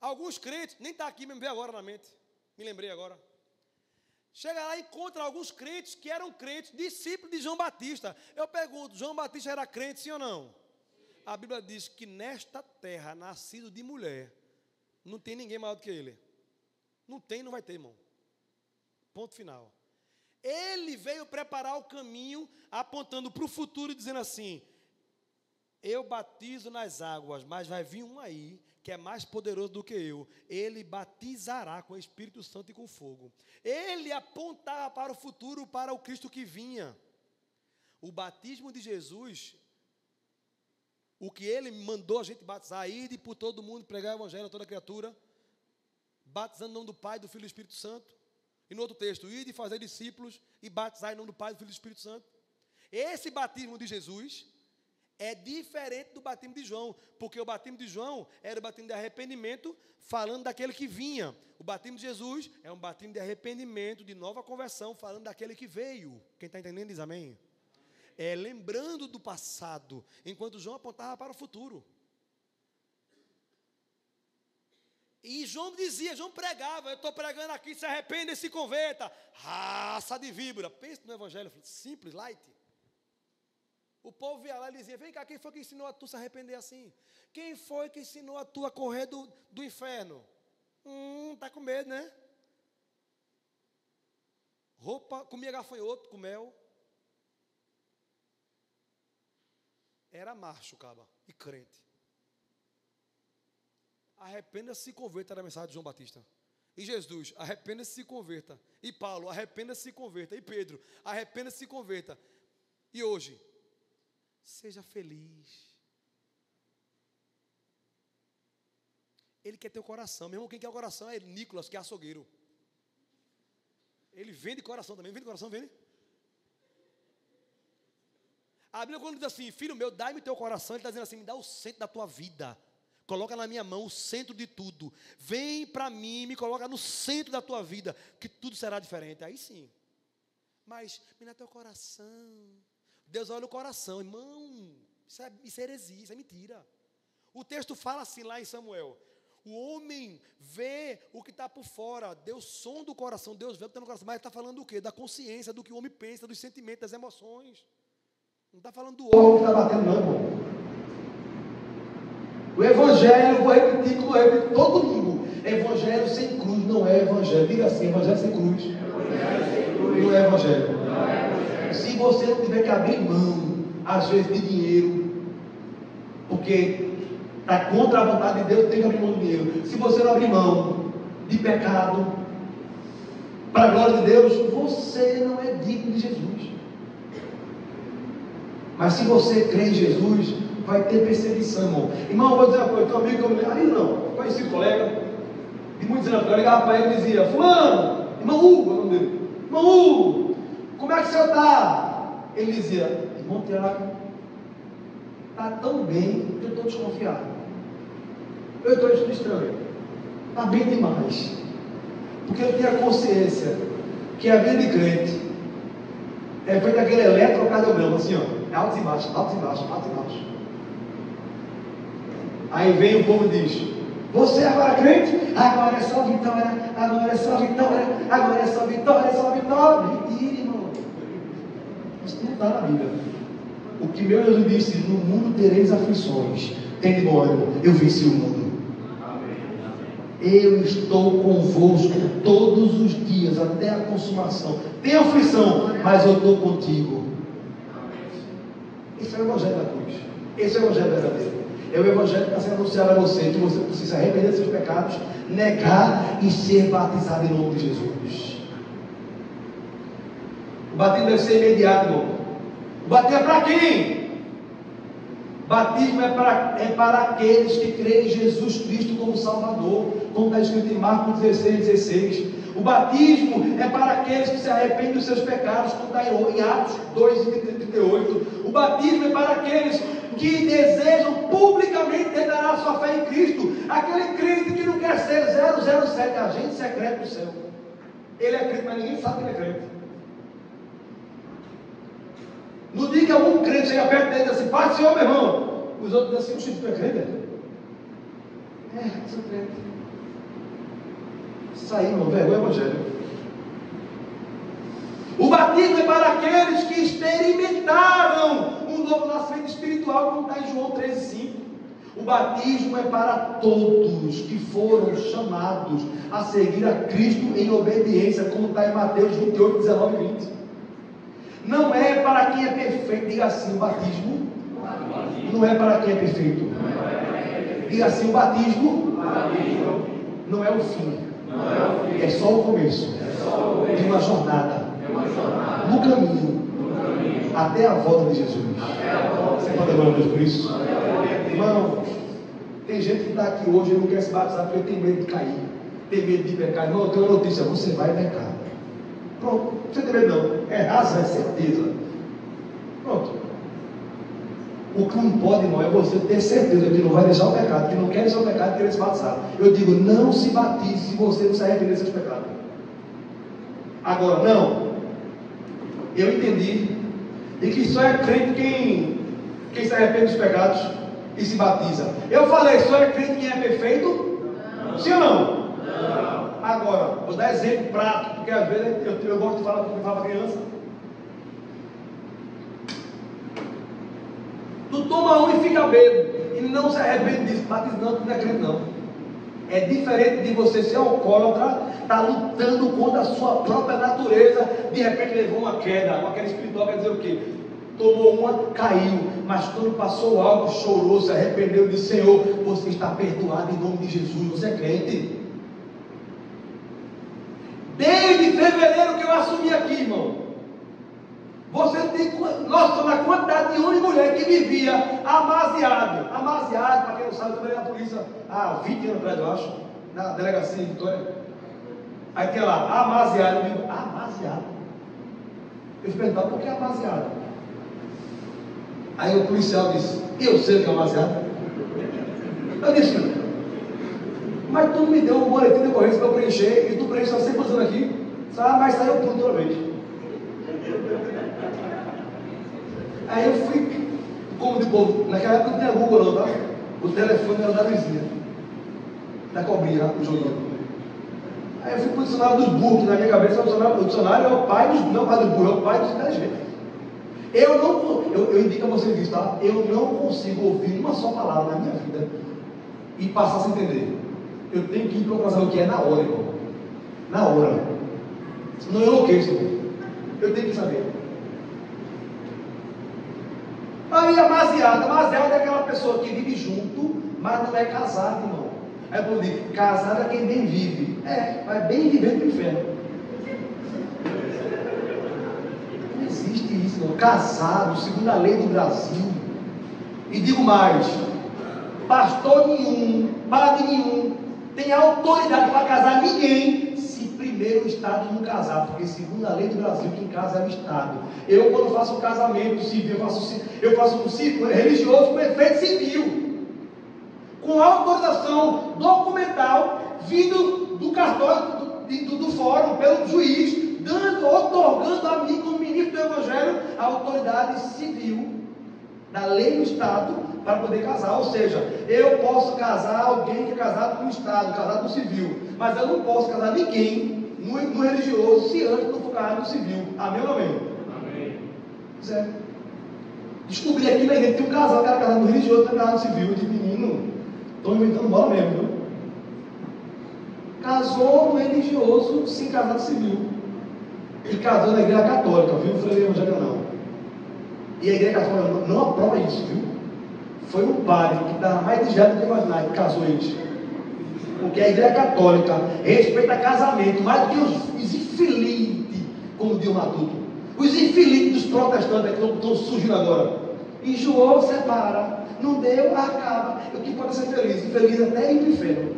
alguns crentes, nem está aqui, me veio agora na mente, me lembrei agora. Chega lá e encontra alguns crentes que eram crentes, discípulos de João Batista. Eu pergunto, João Batista era crente, sim ou não? A Bíblia diz que nesta terra, nascido de mulher, não tem ninguém maior do que ele. Não tem, não vai ter, irmão. Ponto final. Ele veio preparar o caminho, apontando para o futuro, dizendo assim, Eu batizo nas águas, mas vai vir um aí, que é mais poderoso do que eu. Ele batizará com o Espírito Santo e com fogo. Ele apontava para o futuro, para o Cristo que vinha. O batismo de Jesus, o que ele mandou a gente batizar, ir por todo mundo, pregar o evangelho a toda criatura, batizando em nome do Pai, do Filho e do Espírito Santo. E no outro texto, ir e fazer discípulos e batizar em nome do Pai, do Filho e do Espírito Santo. Esse batismo de Jesus é diferente do batismo de João, porque o batismo de João era o batismo de arrependimento, falando daquele que vinha. O batismo de Jesus é um batismo de arrependimento, de nova conversão, falando daquele que veio. Quem está entendendo diz amém? É lembrando do passado, enquanto João apontava para o futuro. E João dizia, João pregava, eu estou pregando aqui, se arrependa e se converta. Raça de víbora. Pensa no evangelho, simples, light. O povo ia lá e dizia, vem cá, quem foi que ensinou a tu se arrepender assim? Quem foi que ensinou a tu a correr do inferno? Está com medo, né? Roupa, comia gafanhoto com mel. Era macho, caba, e crente. Arrependa-se e se converta, era a mensagem de João Batista. E Jesus, arrependa-se e se converta. E Paulo, arrependa-se e se converta. E Pedro, arrependa-se e se converta. E hoje, seja feliz. Ele quer teu coração. Meu irmão, quem quer o coração é Nicolas, que é açougueiro. Ele vende coração também. Vende coração, vende? A Bíblia quando diz assim, filho meu, dai-me teu coração, ele está dizendo assim, me dá o centro da tua vida. Coloca na minha mão o centro de tudo. Vem para mim, me coloca no centro da tua vida, que tudo será diferente. Aí sim. Mas, me dá teu coração. Deus olha o coração, irmão. Isso é heresia, isso é mentira. O texto fala assim lá em Samuel. O homem vê o que está por fora. Deus sonda o coração, Deus vê o que está no coração. Mas está falando do quê? Da consciência, do que o homem pensa, dos sentimentos, das emoções. Não está falando do homem que está batendo, não, irmão. O evangelho, vou repetir como eu repito todo domingo. Evangelho sem cruz não é evangelho. Diga assim, evangelho sem cruz. Não é evangelho. Se você não tiver que abrir mão, às vezes, de dinheiro, porque está contra a vontade de Deus, tem que abrir mão de dinheiro. Se você não abrir mão de pecado, para a glória de Deus, você não é digno de Jesus. Mas se você crê em Jesus, vai ter perseguição, irmão. Irmão, vou dizer uma coisa, teu amigo, aí não, conheci um colega, de muitos anos, eu ligava para ele e dizia, fulano, irmão Hugo, é o nome dele, irmão Hugo, como é que o senhor está? Ele dizia, irmão Tiago, está tão bem que eu estou desconfiado. Eu estou estranho. Está bem demais. Porque eu tenho a consciência que a vida de crente é feita aquele eletrocardiograma, assim, ó. Altos e baixos, altos e baixos, altos e baixos. Aí vem o povo e diz, você agora é crente? Agora é só vitória, agora é só vitória, agora é só vitória, é só vitória. Mentira, irmão. Isso não está na Bíblia. O que meu Jesus disse, no mundo tereis aflições. Tem de bom ânimo, eu venci o mundo. Eu estou convosco todos os dias, até a consumação. Tem aflição, mas eu estou contigo. Esse é o evangelho da cruz. Esse é o evangelho verdadeiro. É o evangelho que está sendo anunciado a você, que você precisa arrepender dos seus pecados, negar e ser batizado em nome de Jesus. O batismo deve ser imediato, irmão. O batismo é para quem? Batismo é para aqueles que creem em Jesus Cristo como Salvador, como está escrito em Marcos 16:16. O batismo é para aqueles que se arrependem dos seus pecados, como está em Atos 2:38. O batismo é para aqueles que desejam publicamente declarar sua fé em Cristo. Aquele crente que não quer ser 007, agente secreto do céu. Ele é crente, mas ninguém sabe que ele é crente. No dia que algum crente chega perto dele e diz assim, Pai do Senhor, meu irmão, os outros dizem assim, tu é crente? Sou crente. Isso aí, irmão, vergonha evangelho. O batismo é para aqueles que experimentaram um novo nascimento espiritual, como está em João 13:5. O batismo é para todos que foram chamados a seguir a Cristo em obediência, como está em Mateus 28:19 e 20. Não é para quem é perfeito. Diga assim, o batismo não é para quem é perfeito. Diga assim: o batismo não é o fim, é só o começo de uma jornada no caminho até a volta de Jesus. Você pode agora Deus por isso? Irmão, tem gente que está aqui hoje e não quer se batizar porque tem medo de cair, tem medo de pecar. Irmão, eu tenho uma notícia: você vai pecar. Pronto, não precisa ter medo não, é razão, é certeza. Pronto. O que não pode, irmão, é você ter certeza que não vai deixar o pecado, que não quer deixar o pecado e querer se batizar. Eu digo: não se batize se você não se arrepender dos seus pecados. Agora, não, eu entendi de que só é crente quem se arrepende dos pecados e se batiza. Eu falei: só é crente quem é perfeito? Não. Sim ou não? Não. Agora, vou dar exemplo prático, porque às vezes eu gosto de falar para criança. Tu toma um e fica bêbado e não se arrepende disso. Batiza não, tu não é crente não. É diferente de você ser alcoólatra, está lutando contra a sua própria natureza, de repente levou uma queda, aquela espiritual quer dizer o quê? Tomou uma, caiu, mas quando passou o álcool, chorou, se arrependeu e disse: Senhor, você está perdoado em nome de Jesus, você é crente. Desde fevereiro que eu assumi aqui, irmão, você tem nossa, na quantidade de homem e mulher que vivia amaziado, para quem não sabe, eu trabalhei na polícia há 20 anos atrás, eu acho, na delegacia de Vitória. Aí tinha lá, amaziado. Eu digo: amaziado? Eu perguntava: por que amaziado? Aí o policial disse: eu sei o que é amaziado. Eu disse: mas tu me deu um boletim de ocorrência para eu preencher, e tu preenche há 100 anos aqui, sabe? Mas saiu por toda vez. Aí eu fui, como de povo, naquela época não tinha Google não, tá? O telefone era da Luizinha, da cobrinha, o joguinho. Aí eu fui para o dicionário dos burros, que na minha cabeça o dicionário é o pai dos, não é o pai dos burros, é o pai dos inteligentes. Eu indico a vocês isso, tá? Eu não consigo ouvir uma só palavra na minha vida e passar a se entender. Eu tenho que ir procurar saber o que é na hora, irmão. Na hora. Senão eu enlouqueço, irmão. Eu tenho que saber. Aí amaziado é aquela pessoa que vive junto, mas não é casado, irmão. Aí eu digo: casado é quem bem vive. Mas bem vivendo no inferno. Não existe isso, irmão. Casado, segundo a lei do Brasil. E digo mais: pastor nenhum, padre nenhum tem autoridade para casar ninguém, se primeiro o Estado não casar, porque segundo a lei do Brasil, quem casa é o Estado. Eu, quando faço um casamento civil, eu faço um ciclo religioso com efeito civil, com autorização documental, vindo do cartório, do fórum, pelo juiz, otorgando a mim, como ministro do Evangelho, a autoridade civil da lei do Estado, para poder casar. Ou seja, eu posso casar alguém que é casado no Estado, casado no civil, mas eu não posso casar ninguém no religioso se antes não for casado no civil. Amém ou não amém? Amém. Certo. Descobri aqui na igreja que tem um casal que era casado no religioso e está casado no civil. Eu disse: menino, estou inventando bola mesmo, viu? Casou no religioso sem casar no civil. E casou na igreja católica, viu? Eu falei: evangélica não. E a igreja católica não aprova isso, viu? Foi um padre que estava mais desviado do que imaginar que casou eles. Porque a igreja católica respeita casamento mais do que os infelites, como diz o Matuto. Os infelites dos protestantes que estão surgindo agora. Enjoou, separa. Não deu, acaba. O que pode ser feliz? Infeliz até ir para o inferno.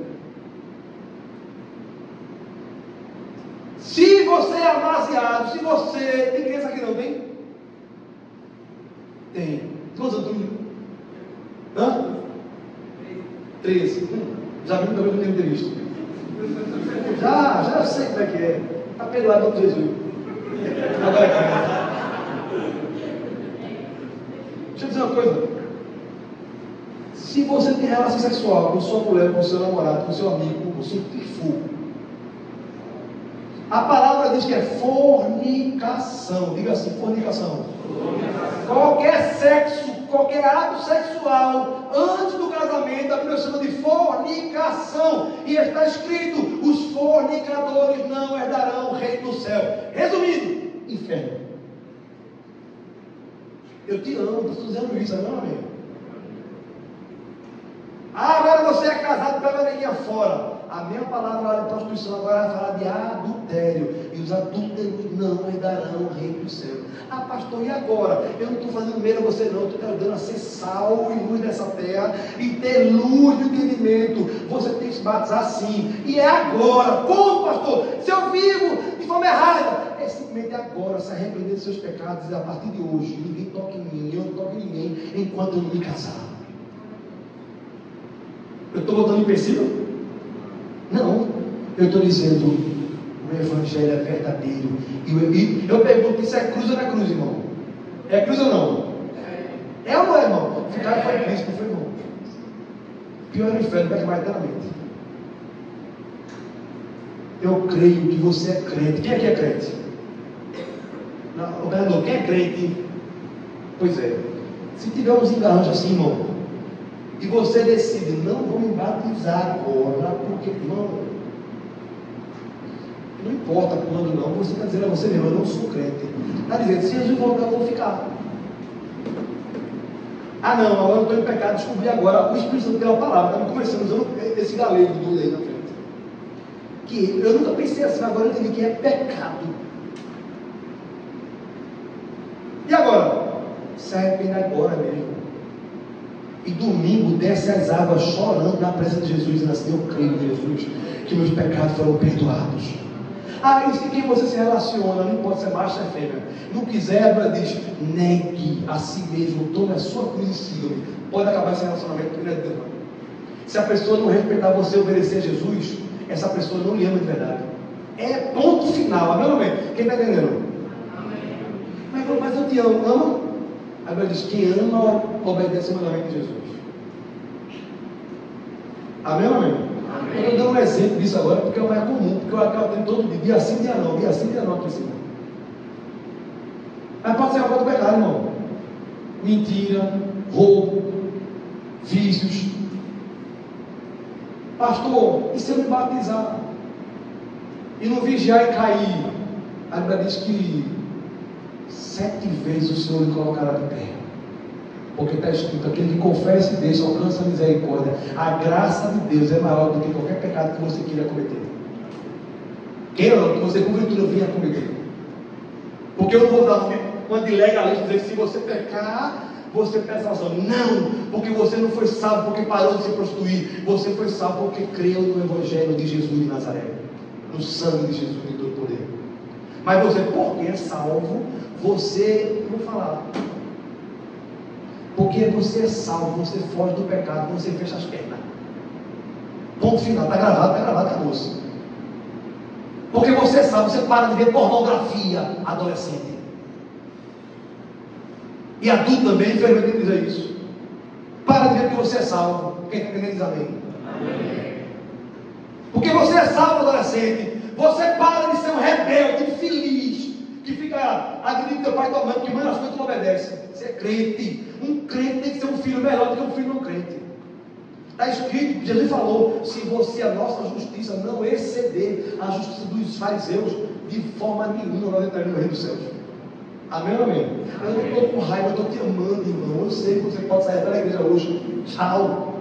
Se você é amaziado, se você... Tem criança aqui não, tem? Tem. Quantos anos? Hã? 13. Já viu também que eu tenho entrevista? Já sei como é que é. Está perdoado em nome de Jesus. Agora aqui. Deixa eu dizer uma coisa. Se você tem relação sexual com sua mulher, com seu namorado, com seu amigo, com seu que for, a palavra diz que é fornicação. Diga assim: fornicação. Qualquer sexo, qualquer ato sexual antes do casamento, a Bíblia chama de fornicação. E está escrito: os fornicadores não herdarão o reino do céu. Resumindo, inferno. Eu te amo, estou dizendo isso, amém? Ah, agora você é casado, pega a neguinha fora. A minha palavra lá de prostituição agora vai falar de adultério. E os adúlteros não herdarão o reino do céu. Ah, pastor, e agora? Eu não estou fazendo medo a você não. Eu estou te ajudando a ser sal e luz dessa terra. E ter luz de entendimento. Você tem que se batizar sim. E é agora. Como, pastor? Se eu vivo de forma errada. É simplesmente agora. Se arrepender dos seus pecados. E a partir de hoje, ninguém toca em mim. Eu não toco em ninguém enquanto eu não me casar. Eu estou botando empecilho? Não, eu estou dizendo, o Evangelho é verdadeiro. E eu pergunto, isso é cruz ou não é cruz, irmão? É cruz ou não? É ou não é, irmão? Ficar foi Cristo, não foi, irmão? Pior é o inferno, vai mais eternamente. Eu creio que você é crente. Quem aqui é crente? Não, o Bernardo, quem é crente? Pois é. Se tiver uns engarranjos assim, irmão, e você decide, não vou me batizar agora, porque, não importa quando não, você está dizendo a você mesmo, eu não sou crente. Está dizendo, se Jesus voltar, eu vou ficar. Ah não, agora eu estou em pecado, descobri agora, o Espírito Santo tem uma palavra, está me começando usando esse galego do aí na frente. Que eu nunca pensei assim, agora eu entendi que é pecado. E agora? Se arrepende agora mesmo. E domingo desce as águas chorando na presença de Jesus, e assim, eu creio em Jesus, que meus pecados foram perdoados. Ah, isso que quem você se relaciona, não pode ser macho, é fêmea. Não quiser, a Bíblia diz, negue a si mesmo, tome a sua cruz e siga-me. Pode acabar esse relacionamento, porque não é Deus. Se a pessoa não respeitar você e obedecer a Jesus, essa pessoa não lhe ama de verdade. É ponto final, amém ou amém? Quem está entendendo? Amém. Mas eu te amo, ama? A Bíblia diz, quem ama, obedece o mandamento de Jesus. Amém ou amém? Eu estou dando um exemplo disso agora, porque é o mais comum, porque eu acabo tendo todo dia sim, dia não aqui em cima. Mas pode ser uma coisa do pecado, irmão. Mentira, roubo, vícios. Pastor, e se eu me batizar? E não vigiar e cair? A Bíblia diz que 7 vezes o Senhor lhe colocará de pé. Porque está escrito, aquele que confessa e deixa alcança a misericórdia. A graça de Deus é maior do que qualquer pecado que você queira cometer. Queira não, que você porventura venha cometer. Porque eu não vou dar uma de legalista dizer que se você pecar, você perde salvação. Não, porque você não foi salvo porque parou de se prostituir. Você foi salvo porque creu no Evangelho de Jesus de Nazaré. No sangue de Jesus de todo poder. Mas você, porque é salvo, você, vou falar, porque você é salvo, você foge do pecado, você fecha as pernas. Ponto final, está gravado, acabou-se. Porque você é salvo, você para de ver pornografia adolescente. E adulto também, infelizmente, dizer isso. Para de ver que você é salvo. Quem está entendendo diz amém? Amém. Porque você é salvo, adolescente. Você para de ser um rebelde, infeliz, que fica agredindo teu pai e tua mãe, porque mãe as coisas não obedece. Você é crente. Um crente tem que ser um filho melhor do que um filho não crente. Está escrito, Jesus falou, se você, a nossa justiça, não exceder a justiça dos fariseus, de forma nenhuma nós entraremos no reino dos céus. Amém ou amém? Eu não estou com raiva, eu estou te amando, irmão. Eu sei que você pode sair pela igreja hoje. Tchau.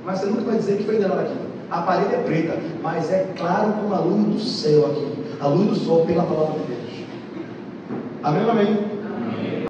Mas você nunca vai dizer que foi enganado aqui. A parede é preta, mas é claro como a luz do céu aqui. A luz do sol pela palavra de Deus. Amém ou amém?